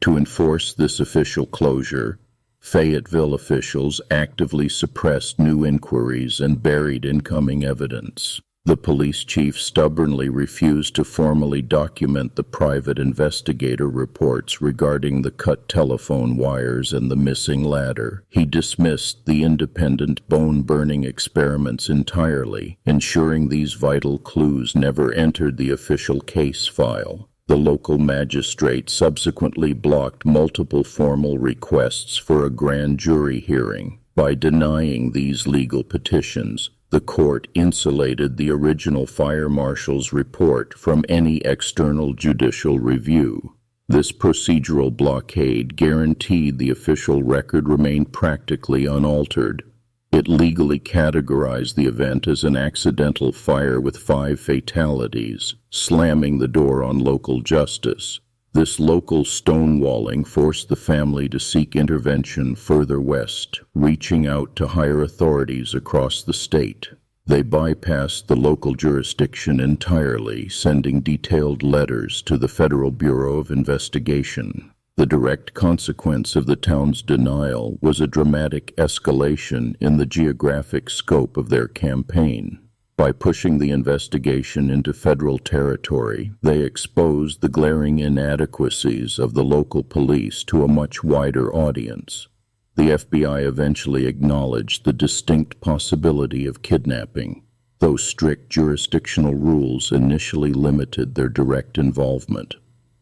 [SPEAKER 1] To enforce this official closure, Fayetteville officials actively suppressed new inquiries and buried incoming evidence. The police chief stubbornly refused to formally document the private investigator reports regarding the cut telephone wires and the missing ladder. He dismissed the independent bone-burning experiments entirely, ensuring these vital clues never entered the official case file. The local magistrate subsequently blocked multiple formal requests for a grand jury hearing. By denying these legal petitions, the court insulated the original fire marshal's report from any external judicial review. This procedural blockade guaranteed the official record remained practically unaltered. It legally categorized the event as an accidental fire with 5 fatalities, slamming the door on local justice. This local stonewalling forced the family to seek intervention further west, reaching out to higher authorities across the state. They bypassed the local jurisdiction entirely, sending detailed letters to the Federal Bureau of Investigation. The direct consequence of the town's denial was a dramatic escalation in the geographic scope of their campaign. By pushing the investigation into federal territory, they exposed the glaring inadequacies of the local police to a much wider audience. The FBI eventually acknowledged the distinct possibility of kidnapping, though strict jurisdictional rules initially limited their direct involvement.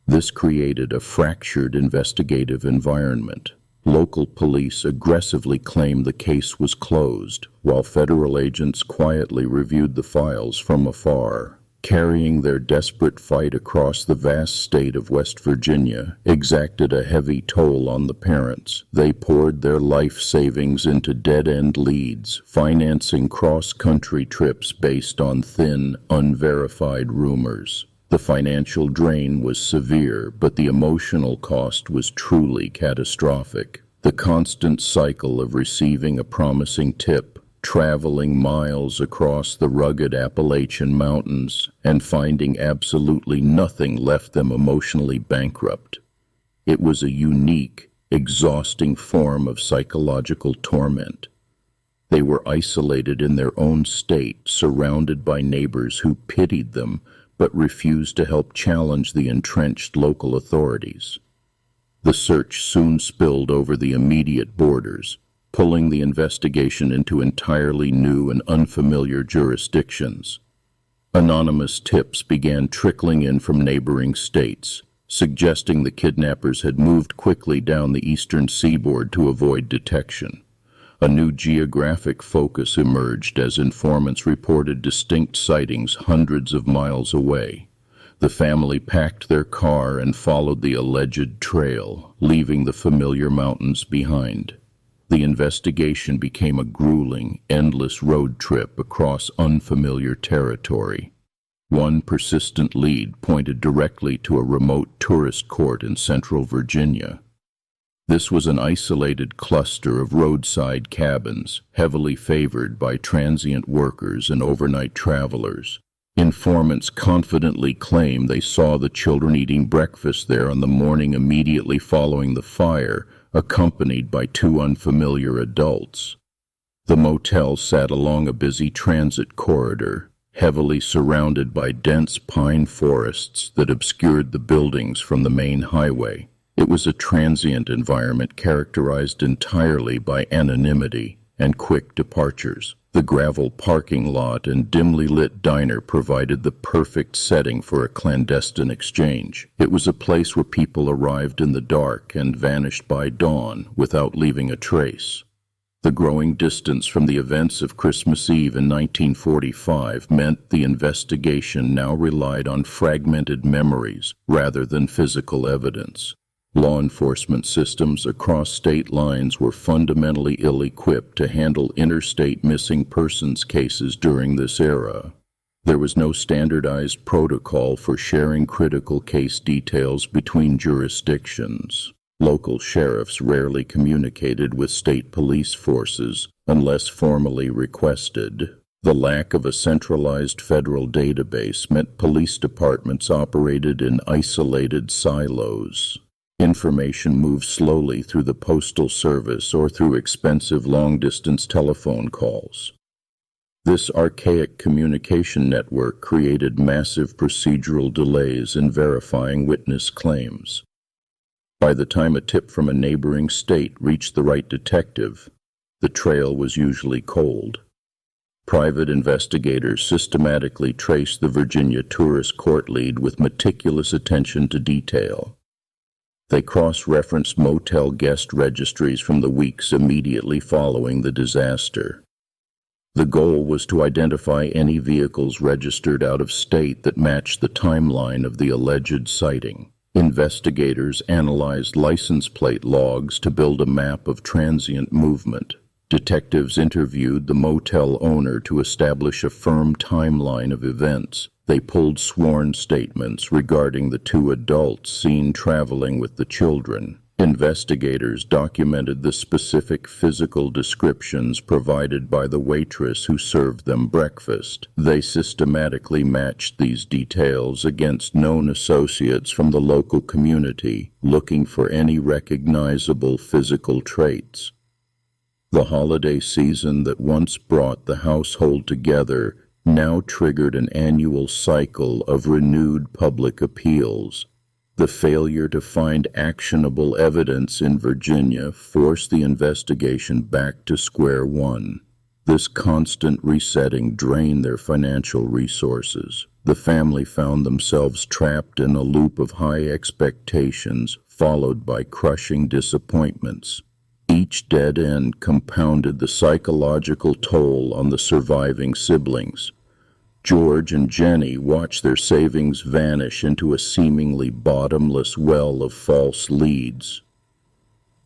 [SPEAKER 1] This created a fractured investigative environment. Local police aggressively claimed the case was closed, while federal agents quietly reviewed the files from afar. carrying their desperate fight across the vast state of West Virginia, exacted a heavy toll on the parents. They poured their life savings into dead-end leads, financing cross-country trips based on thin, unverified rumors. The financial drain was severe, but the emotional cost was truly catastrophic. The constant cycle of receiving a promising tip, traveling miles across the rugged Appalachian Mountains, and finding absolutely nothing left them emotionally bankrupt. It was a unique, exhausting form of psychological torment. They were isolated in their own state, surrounded by neighbors who pitied them, but refused to help challenge the entrenched local authorities. The search soon spilled over the immediate borders, pulling the investigation into entirely new and unfamiliar jurisdictions. Anonymous tips began trickling in from neighboring states, suggesting the kidnappers had moved quickly down the eastern seaboard to avoid detection. A new geographic focus emerged as informants reported distinct sightings hundreds of miles away. The family packed their car and followed the alleged trail, leaving the familiar mountains behind. The investigation became a grueling, endless road trip across unfamiliar territory. One persistent lead pointed directly to a remote tourist court in central Virginia. This was an isolated cluster of roadside cabins, heavily favored by transient workers and overnight travelers. Informants confidently claimed they saw the children eating breakfast there on the morning immediately following the fire, accompanied by two unfamiliar adults. The motel sat along a busy transit corridor, heavily surrounded by dense pine forests that obscured the buildings from the main highway. It was a transient environment characterized entirely by anonymity and quick departures. The gravel parking lot and dimly lit diner provided the perfect setting for a clandestine exchange. It was a place where people arrived in the dark and vanished by dawn without leaving a trace. The growing distance from the events of Christmas Eve in 1945 meant the investigation now relied on fragmented memories rather than physical evidence. Law enforcement systems across state lines were fundamentally ill-equipped to handle interstate missing persons cases during this era. There was no standardized protocol for sharing critical case details between jurisdictions. Local sheriffs rarely communicated with state police forces unless formally requested. The lack of a centralized federal database meant police departments operated in isolated silos. Information moved slowly through the postal service or through expensive long-distance telephone calls. This archaic communication network created massive procedural delays in verifying witness claims. By the time a tip from a neighboring state reached the right detective, the trail was usually cold. Private investigators systematically traced the Virginia tourist court lead with meticulous attention to detail. They cross-referenced motel guest registries from the weeks immediately following the disaster. The goal was to identify any vehicles registered out of state that matched the timeline of the alleged sighting. Investigators analyzed license plate logs to build a map of transient movement. Detectives interviewed the motel owner to establish a firm timeline of events. They pulled sworn statements regarding the two adults seen traveling with the children. Investigators documented the specific physical descriptions provided by the waitress who served them breakfast. They systematically matched these details against known associates from the local community, looking for any recognizable physical traits. The holiday season that once brought the household together now triggered an annual cycle of renewed public appeals. The failure to find actionable evidence in Virginia forced the investigation back to square one. This constant resetting drained their financial resources. The family found themselves trapped in a loop of high expectations, followed by crushing disappointments. Each dead end compounded the psychological toll on the surviving siblings. George and Jennie watched their savings vanish into a seemingly bottomless well of false leads.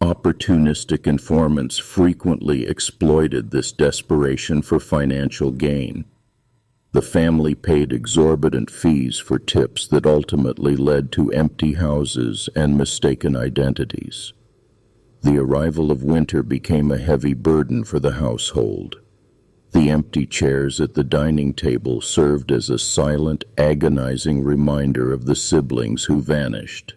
[SPEAKER 1] Opportunistic informants frequently exploited this desperation for financial gain. The family paid exorbitant fees for tips that ultimately led to empty houses and mistaken identities. The arrival of winter became a heavy burden for the household. The empty chairs at the dining table served as a silent, agonizing reminder of the siblings who vanished.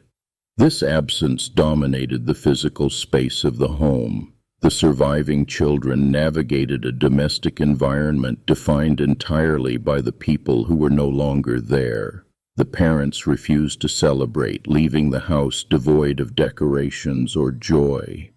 [SPEAKER 1] This absence dominated the physical space of the home. The surviving children navigated a domestic environment defined entirely by the people who were no longer there. The parents refused to celebrate, leaving the house devoid of decorations or joy.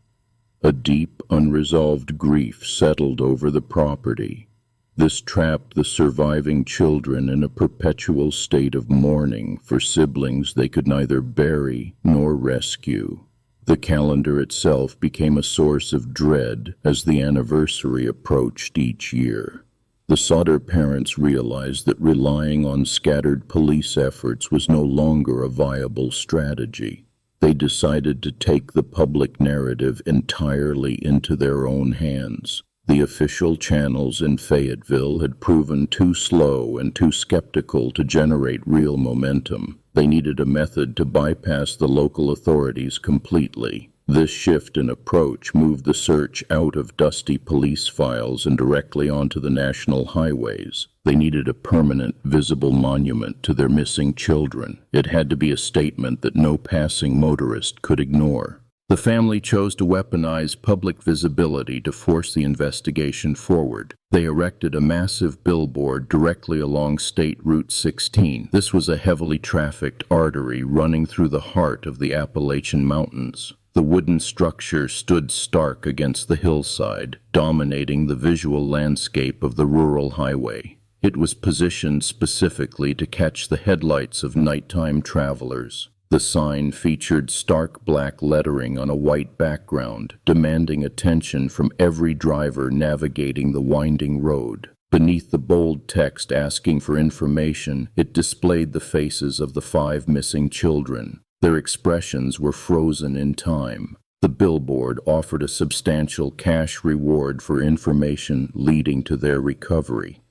[SPEAKER 1] A deep, unresolved grief settled over the property. This trapped the surviving children in a perpetual state of mourning for siblings they could neither bury nor rescue. The calendar itself became a source of dread as the anniversary approached each year. The Sodder parents realized that relying on scattered police efforts was no longer a viable strategy. They decided to take the public narrative entirely into their own hands. The official channels in Fayetteville had proven too slow and too skeptical to generate real momentum. They needed a method to bypass the local authorities completely. This shift in approach moved the search out of dusty police files and directly onto the national highways. They needed a permanent, visible monument to their missing children. It had to be a statement that no passing motorist could ignore. The family chose to weaponize public visibility to force the investigation forward. They erected a massive billboard directly along State Route 16. This was a heavily trafficked artery running through the heart of the Appalachian Mountains. The wooden structure stood stark against the hillside, dominating the visual landscape of the rural highway. It was positioned specifically to catch the headlights of nighttime travelers. The sign featured stark black lettering on a white background, demanding attention from every driver navigating the winding road. Beneath the bold text asking for information, it displayed the faces of the 5 missing children. Their expressions were frozen in time. The billboard offered a substantial cash reward for information leading to their recovery.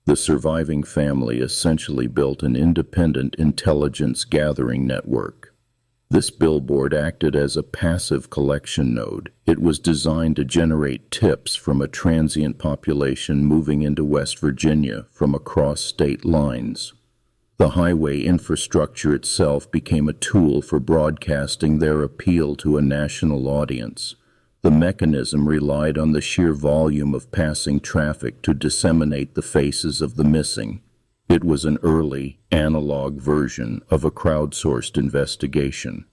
[SPEAKER 1] The surviving family essentially built an independent intelligence gathering network. This billboard acted as a passive collection node. It was designed to generate tips from a transient population moving into West Virginia from across state lines. The highway infrastructure itself became a tool for broadcasting their appeal to a national audience. The mechanism relied on the sheer volume of passing traffic to disseminate the faces of the missing. It was an early, analog version of a crowdsourced investigation.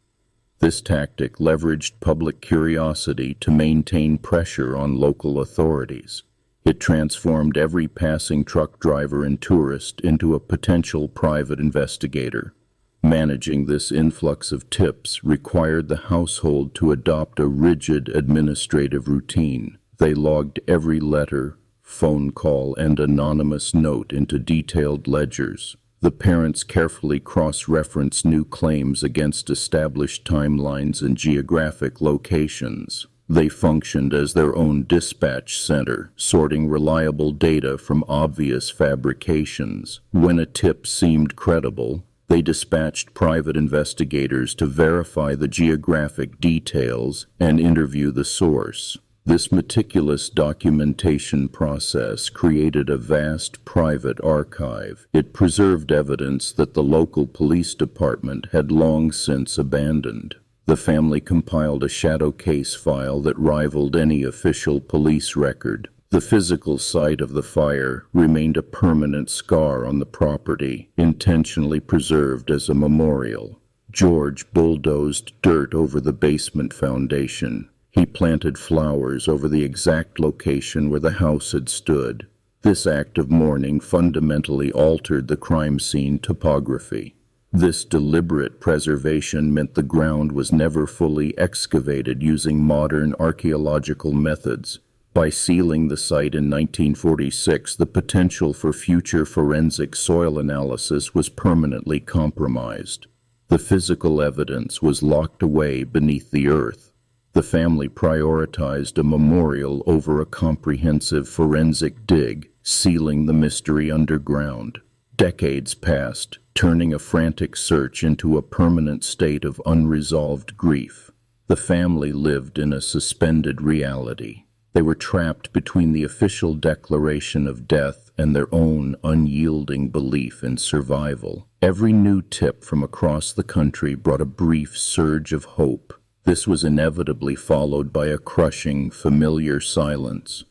[SPEAKER 1] This tactic leveraged public curiosity to maintain pressure on local authorities. It transformed every passing truck driver and tourist into a potential private investigator. Managing this influx of tips required the household to adopt a rigid administrative routine. They logged every letter, phone call, and anonymous note into detailed ledgers. The parents carefully cross-referenced new claims against established timelines and geographic locations. They functioned as their own dispatch center, sorting reliable data from obvious fabrications. When a tip seemed credible, they dispatched private investigators to verify the geographic details and interview the source. This meticulous documentation process created a vast private archive. It preserved evidence that the local police department had long since abandoned. The family compiled a shadow case file that rivaled any official police record. The physical site of the fire remained a permanent scar on the property, intentionally preserved as a memorial. George bulldozed dirt over the basement foundation. He planted flowers over the exact location where the house had stood. This act of mourning fundamentally altered the crime scene topography. This deliberate preservation meant the ground was never fully excavated using modern archaeological methods. By sealing the site in 1946, the potential for future forensic soil analysis was permanently compromised. The physical evidence was locked away beneath the earth. The family prioritized a memorial over a comprehensive forensic dig, sealing the mystery underground. Decades passed, turning a frantic search into a permanent state of unresolved grief. The family lived in a suspended reality. They were trapped between the official declaration of death and their own unyielding belief in survival. Every new tip from across the country brought a brief surge of hope. This was inevitably followed by a crushing, familiar silence.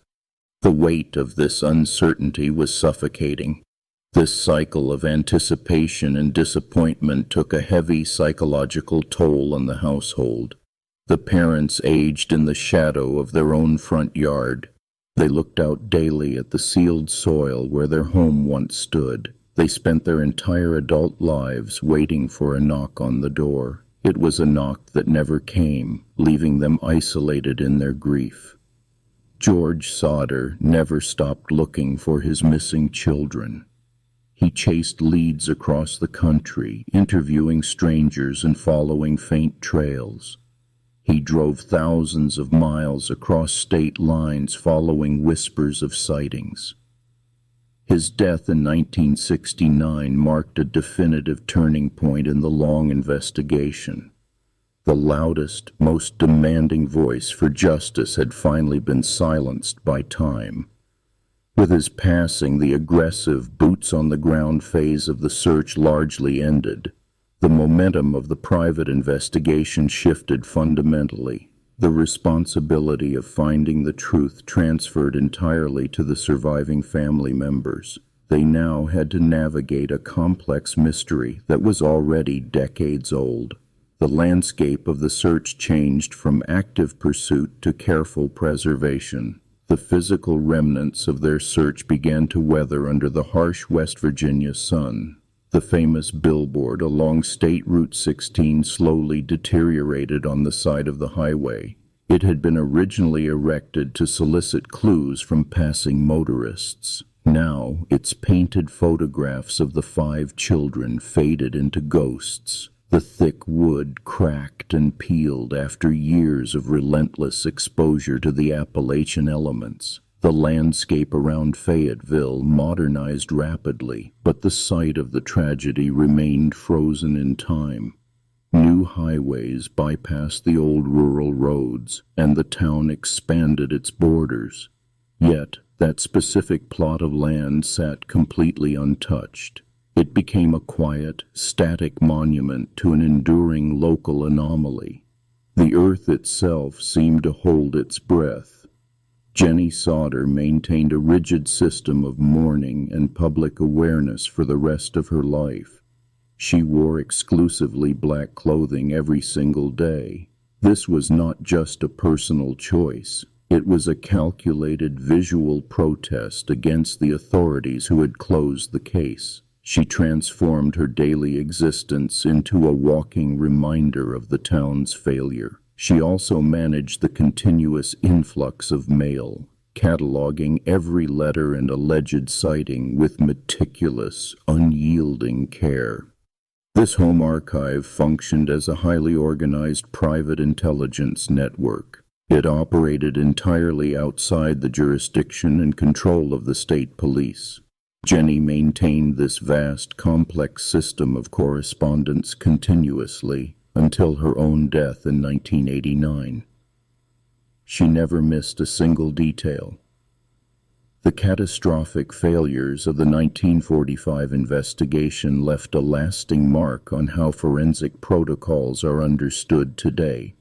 [SPEAKER 1] The weight of this uncertainty was suffocating. This cycle of anticipation and disappointment took a heavy psychological toll on the household. The parents aged in the shadow of their own front yard. They looked out daily at the sealed soil where their home once stood. They spent their entire adult lives waiting for a knock on the door. It was a knock that never came, leaving them isolated in their grief. George Sodder never stopped looking for his missing children. He chased leads across the country, interviewing strangers and following faint trails. He drove thousands of miles across state lines following whispers of sightings. His death in 1969 marked a definitive turning point in the long investigation. The loudest, most demanding voice for justice had finally been silenced by time. With his passing, the aggressive, boots-on-the-ground phase of the search largely ended. The momentum of the private investigation shifted fundamentally. The responsibility of finding the truth transferred entirely to the surviving family members. They now had to navigate a complex mystery that was already decades old. The landscape of the search changed from active pursuit to careful preservation. The physical remnants of their search began to weather under the harsh West Virginia sun. The famous billboard along State Route 16 slowly deteriorated on the side of the highway. It had been originally erected to solicit clues from passing motorists. Now, its painted photographs of the 5 children faded into ghosts. The thick wood cracked and peeled after years of relentless exposure to the Appalachian elements. The landscape around Fayetteville modernized rapidly, but the site of the tragedy remained frozen in time. New highways bypassed the old rural roads, and the town expanded its borders. Yet, that specific plot of land sat completely untouched. It became a quiet, static monument to an enduring local anomaly. The earth itself seemed to hold its breath. Jennie Sodder maintained a rigid system of mourning and public awareness for the rest of her life. She wore exclusively black clothing every single day. This was not just a personal choice. It was a calculated visual protest against the authorities who had closed the case. She transformed her daily existence into a walking reminder of the town's failure. She also managed the continuous influx of mail, cataloging every letter and alleged sighting with meticulous, unyielding care. This home archive functioned as a highly organized private intelligence network. It operated entirely outside the jurisdiction and control of the state police. Jennie maintained this vast, complex system of correspondence continuously until her own death in 1989. She never missed a single detail. The catastrophic failures of the 1945 investigation left a lasting mark on how forensic protocols are understood today.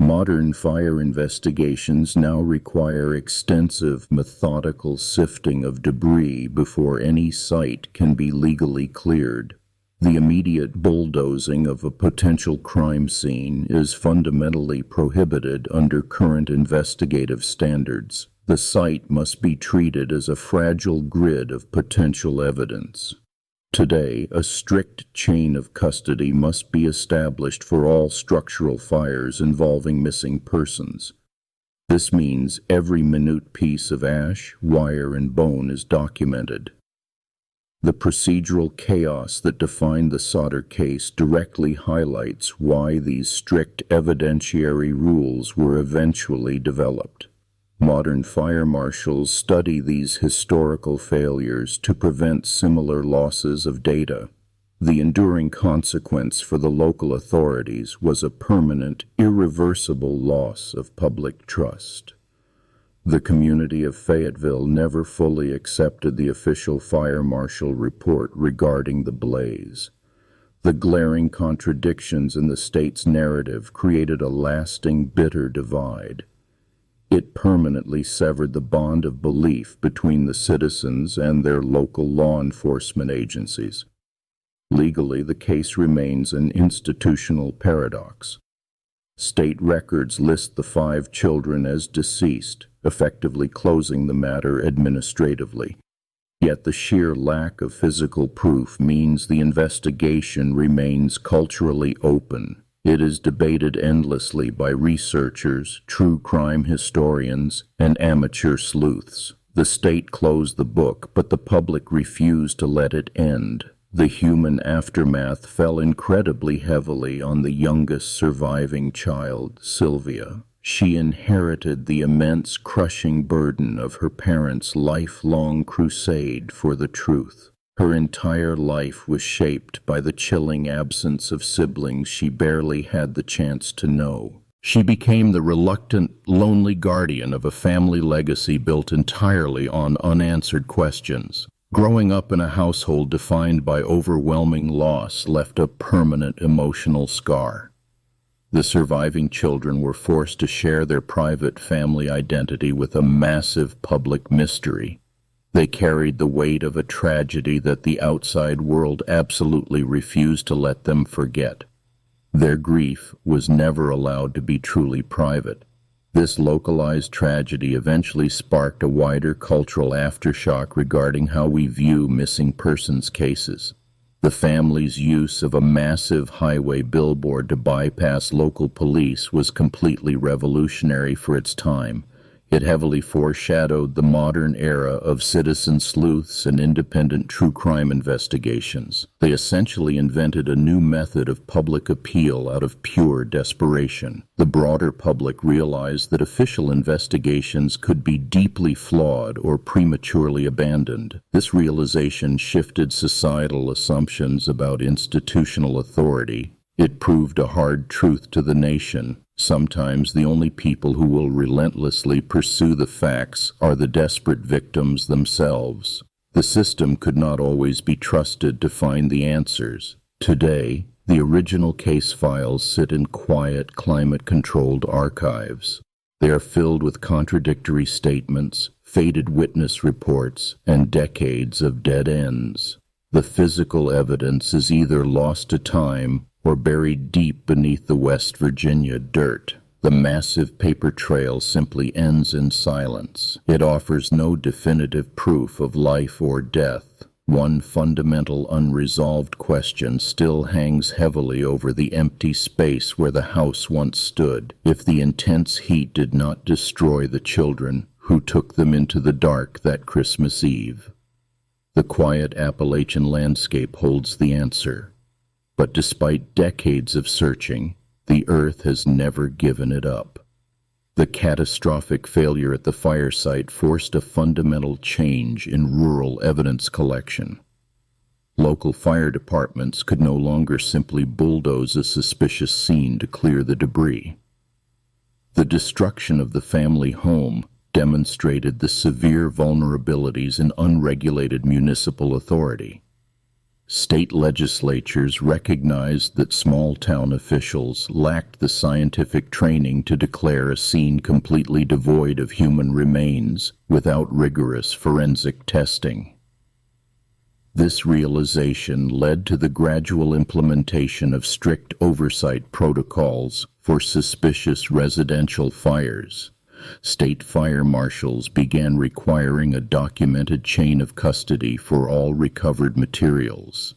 [SPEAKER 1] Modern fire investigations now require extensive, methodical sifting of debris before any site can be legally cleared. The immediate bulldozing of a potential crime scene is fundamentally prohibited under current investigative standards. The site must be treated as a fragile grid of potential evidence. Today, a strict chain of custody must be established for all structural fires involving missing persons. This means every minute piece of ash, wire, and bone is documented. The procedural chaos that defined the Sodder case directly highlights why these strict evidentiary rules were eventually developed. Modern fire marshals study these historical failures to prevent similar losses of data. The enduring consequence for the local authorities was a permanent, irreversible loss of public trust. The community of Fayetteville never fully accepted the official fire marshal report regarding the blaze. The glaring contradictions in the state's narrative created a lasting, bitter divide. It permanently severed the bond of belief between the citizens and their local law enforcement agencies. Legally, the case remains an institutional paradox. State records list the 5 children as deceased, effectively closing the matter administratively. Yet the sheer lack of physical proof means the investigation remains culturally open. It is debated endlessly by researchers, true crime historians, and amateur sleuths. The state closed the book, but the public refused to let it end. The human aftermath fell incredibly heavily on the youngest surviving child, Sylvia. She inherited the immense, crushing burden of her parents' lifelong crusade for the truth. Her entire life was shaped by the chilling absence of siblings she barely had the chance to know. She became the reluctant, lonely guardian of a family legacy built entirely on unanswered questions. Growing up in a household defined by overwhelming loss left a permanent emotional scar. The surviving children were forced to share their private family identity with a massive public mystery. They carried the weight of a tragedy that the outside world absolutely refused to let them forget. Their grief was never allowed to be truly private. This localized tragedy eventually sparked a wider cultural aftershock regarding how we view missing persons cases. The family's use of a massive highway billboard to bypass local police was completely revolutionary for its time. It heavily foreshadowed the modern era of citizen sleuths and independent true crime investigations. They essentially invented a new method of public appeal out of pure desperation. The broader public realized that official investigations could be deeply flawed or prematurely abandoned. This realization shifted societal assumptions about institutional authority. It proved a hard truth to the nation. Sometimes the only people who will relentlessly pursue the facts are the desperate victims themselves. The system could not always be trusted to find the answers. Today, the original case files sit in quiet, climate-controlled archives. They are filled with contradictory statements, faded witness reports, and decades of dead ends. The physical evidence is either lost to time or buried deep beneath the West Virginia dirt. The massive paper trail simply ends in silence. It offers no definitive proof of life or death. One fundamental unresolved question still hangs heavily over the empty space where the house once stood. If the intense heat did not destroy the children, who took them into the dark that Christmas Eve? The quiet Appalachian landscape holds the answer. But despite decades of searching, the earth has never given it up. The catastrophic failure at the fire site forced a fundamental change in rural evidence collection. Local fire departments could no longer simply bulldoze a suspicious scene to clear the debris. The destruction of the family home demonstrated the severe vulnerabilities in unregulated municipal authority. State legislatures recognized that small-town officials lacked the scientific training to declare a scene completely devoid of human remains without rigorous forensic testing. This realization led to the gradual implementation of strict oversight protocols for suspicious residential fires. State fire marshals began requiring a documented chain of custody for all recovered materials.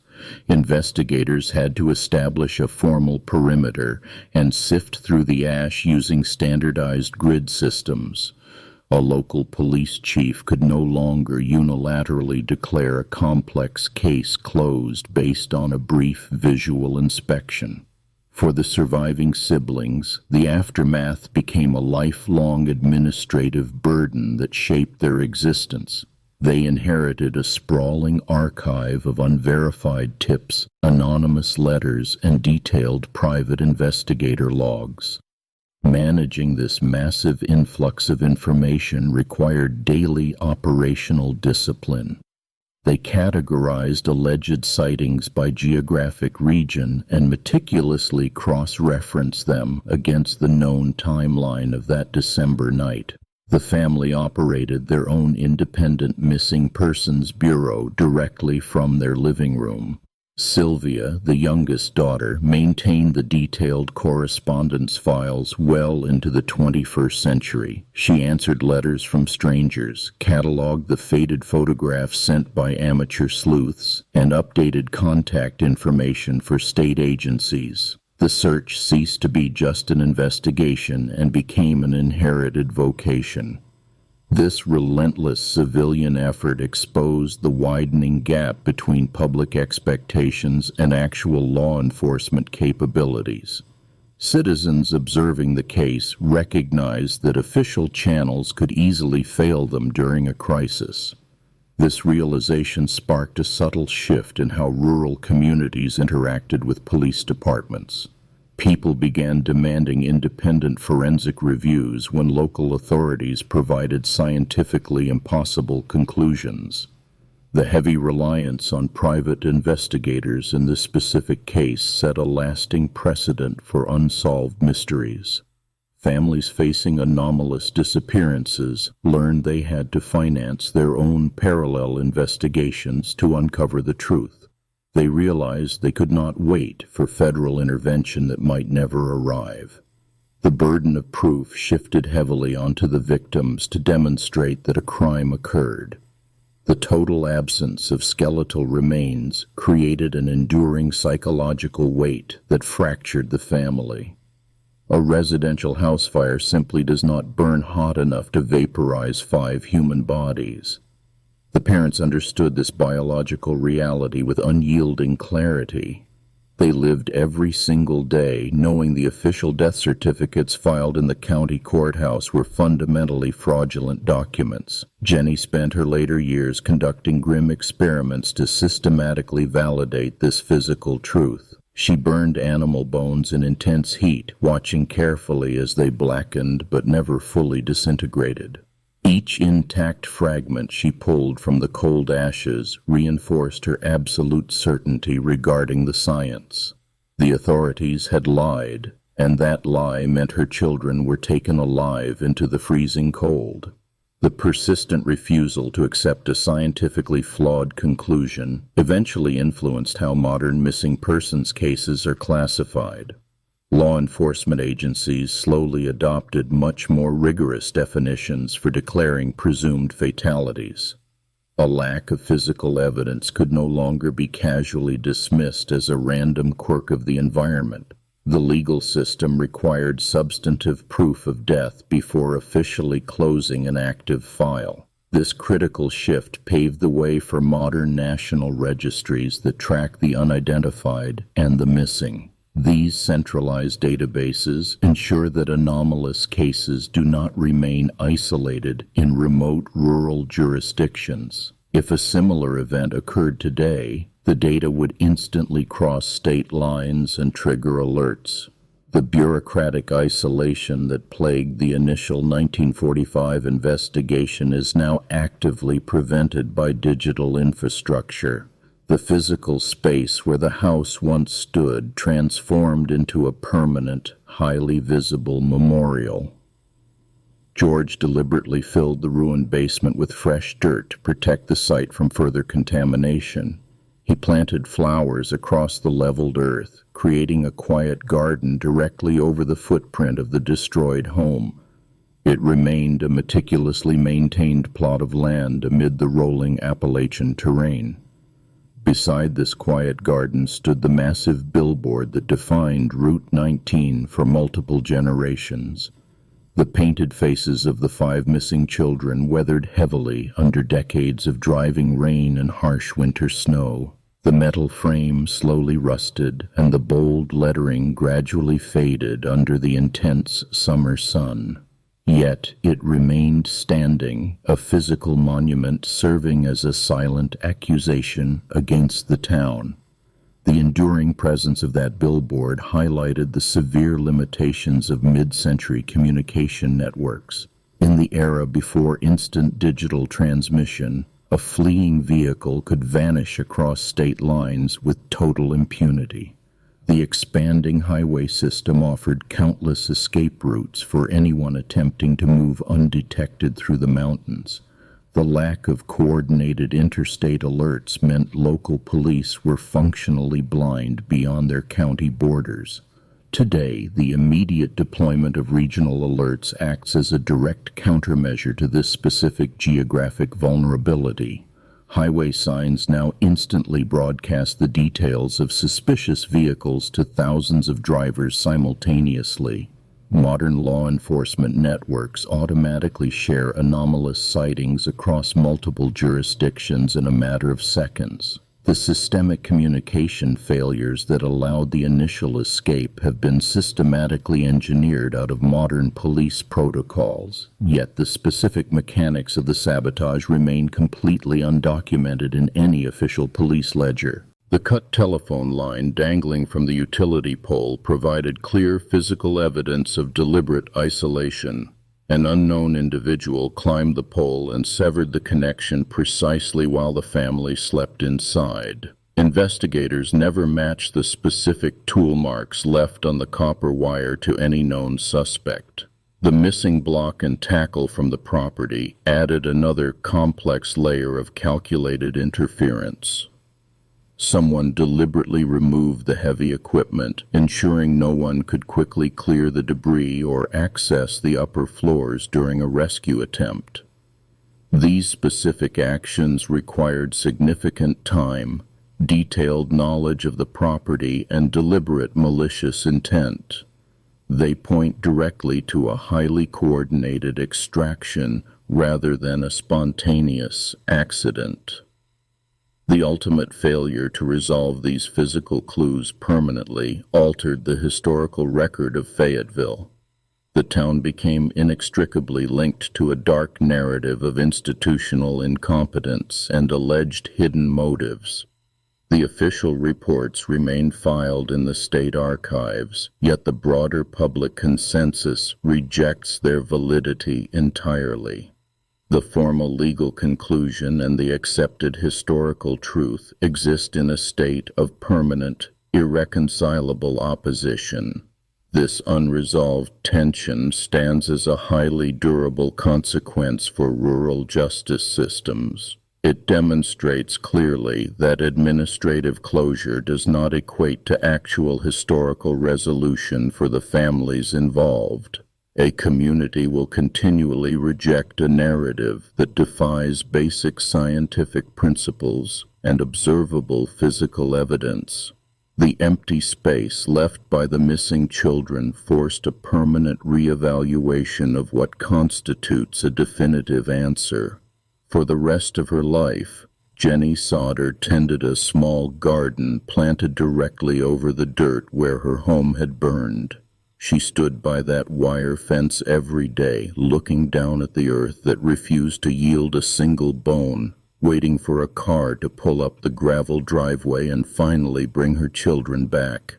[SPEAKER 1] Investigators had to establish a formal perimeter and sift through the ash using standardized grid systems. A local police chief could no longer unilaterally declare a complex case closed based on a brief visual inspection. For the surviving siblings, the aftermath became a lifelong administrative burden that shaped their existence. They inherited a sprawling archive of unverified tips, anonymous letters, and detailed private investigator logs. Managing this massive influx of information required daily operational discipline. They categorized alleged sightings by geographic region and meticulously cross-referenced them against the known timeline of that December night. The family operated their own independent missing persons bureau directly from their living room. Sylvia, the youngest daughter, maintained the detailed correspondence files well into the 21st century. She answered letters from strangers, cataloged the faded photographs sent by amateur sleuths, and updated contact information for state agencies. The search ceased to be just an investigation and became an inherited vocation. This relentless civilian effort exposed the widening gap between public expectations and actual law enforcement capabilities. Citizens observing the case recognized that official channels could easily fail them during a crisis. This realization sparked a subtle shift in how rural communities interacted with police departments. People began demanding independent forensic reviews when local authorities provided scientifically impossible conclusions. The heavy reliance on private investigators in this specific case set a lasting precedent for unsolved mysteries. Families facing anomalous disappearances learned they had to finance their own parallel investigations to uncover the truth. They realized they could not wait for federal intervention that might never arrive. The burden of proof shifted heavily onto the victims to demonstrate that a crime occurred. The total absence of skeletal remains created an enduring psychological weight that fractured the family. A residential house fire simply does not burn hot enough to vaporize 5 human bodies. The parents understood this biological reality with unyielding clarity. They lived every single day knowing the official death certificates filed in the county courthouse were fundamentally fraudulent documents. Jennie spent her later years conducting grim experiments to systematically validate this physical truth. She burned animal bones in intense heat, watching carefully as they blackened but never fully disintegrated. Each intact fragment she pulled from the cold ashes reinforced her absolute certainty regarding the science. The authorities had lied, and that lie meant her children were taken alive into the freezing cold. The persistent refusal to accept a scientifically flawed conclusion eventually influenced how modern missing persons cases are classified. Law enforcement agencies slowly adopted much more rigorous definitions for declaring presumed fatalities. A lack of physical evidence could no longer be casually dismissed as a random quirk of the environment. The legal system required substantive proof of death before officially closing an active file. This critical shift paved the way for modern national registries that track the unidentified and the missing. These centralized databases ensure that anomalous cases do not remain isolated in remote rural jurisdictions. If a similar event occurred today, the data would instantly cross state lines and trigger alerts. The bureaucratic isolation that plagued the initial 1945 investigation is now actively prevented by digital infrastructure. The physical space where the house once stood transformed into a permanent, highly visible memorial. George deliberately filled the ruined basement with fresh dirt to protect the site from further contamination. He planted flowers across the leveled earth, creating a quiet garden directly over the footprint of the destroyed home. It remained a meticulously maintained plot of land amid the rolling Appalachian terrain. Beside this quiet garden stood the massive billboard that defined Route 19 for multiple generations. The painted faces of the 5 missing children weathered heavily under decades of driving rain and harsh winter snow. The metal frame slowly rusted, and the bold lettering gradually faded under the intense summer sun. Yet it remained standing, a physical monument serving as a silent accusation against the town. The enduring presence of that billboard highlighted the severe limitations of mid-century communication networks. In the era before instant digital transmission, a fleeing vehicle could vanish across state lines with total impunity. The expanding highway system offered countless escape routes for anyone attempting to move undetected through the mountains. The lack of coordinated interstate alerts meant local police were functionally blind beyond their county borders. Today, the immediate deployment of regional alerts acts as a direct countermeasure to this specific geographic vulnerability. Highway signs now instantly broadcast the details of suspicious vehicles to thousands of drivers simultaneously. Modern law enforcement networks automatically share anomalous sightings across multiple jurisdictions in a matter of seconds. The systemic communication failures that allowed the initial escape have been systematically engineered out of modern police protocols, yet the specific mechanics of the sabotage remain completely undocumented in any official police ledger. The cut telephone line dangling from the utility pole provided clear physical evidence of deliberate isolation. An unknown individual climbed the pole and severed the connection precisely while the family slept inside. Investigators never matched the specific tool marks left on the copper wire to any known suspect. The missing block and tackle from the property added another complex layer of calculated interference. Someone deliberately removed the heavy equipment, ensuring no one could quickly clear the debris or access the upper floors during a rescue attempt. These specific actions required significant time, detailed knowledge of the property, and deliberate malicious intent. They point directly to a highly coordinated extraction rather than a spontaneous accident. The ultimate failure to resolve these physical clues permanently altered the historical record of Fayetteville. The town became inextricably linked to a dark narrative of institutional incompetence and alleged hidden motives. The official reports remain filed in the state archives, yet the broader public consensus rejects their validity entirely. The formal legal conclusion and the accepted historical truth exist in a state of permanent, irreconcilable opposition. This unresolved tension stands as a highly durable consequence for rural justice systems. It demonstrates clearly that administrative closure does not equate to actual historical resolution for the families involved. A community will continually reject a narrative that defies basic scientific principles and observable physical evidence. The empty space left by the missing children forced a permanent reevaluation of what constitutes a definitive answer. For the rest of her life, Jennie Sodder tended a small garden planted directly over the dirt where her home had burned. She stood by that wire fence every day, looking down at the earth that refused to yield a single bone, waiting for a car to pull up the gravel driveway and finally bring her children back.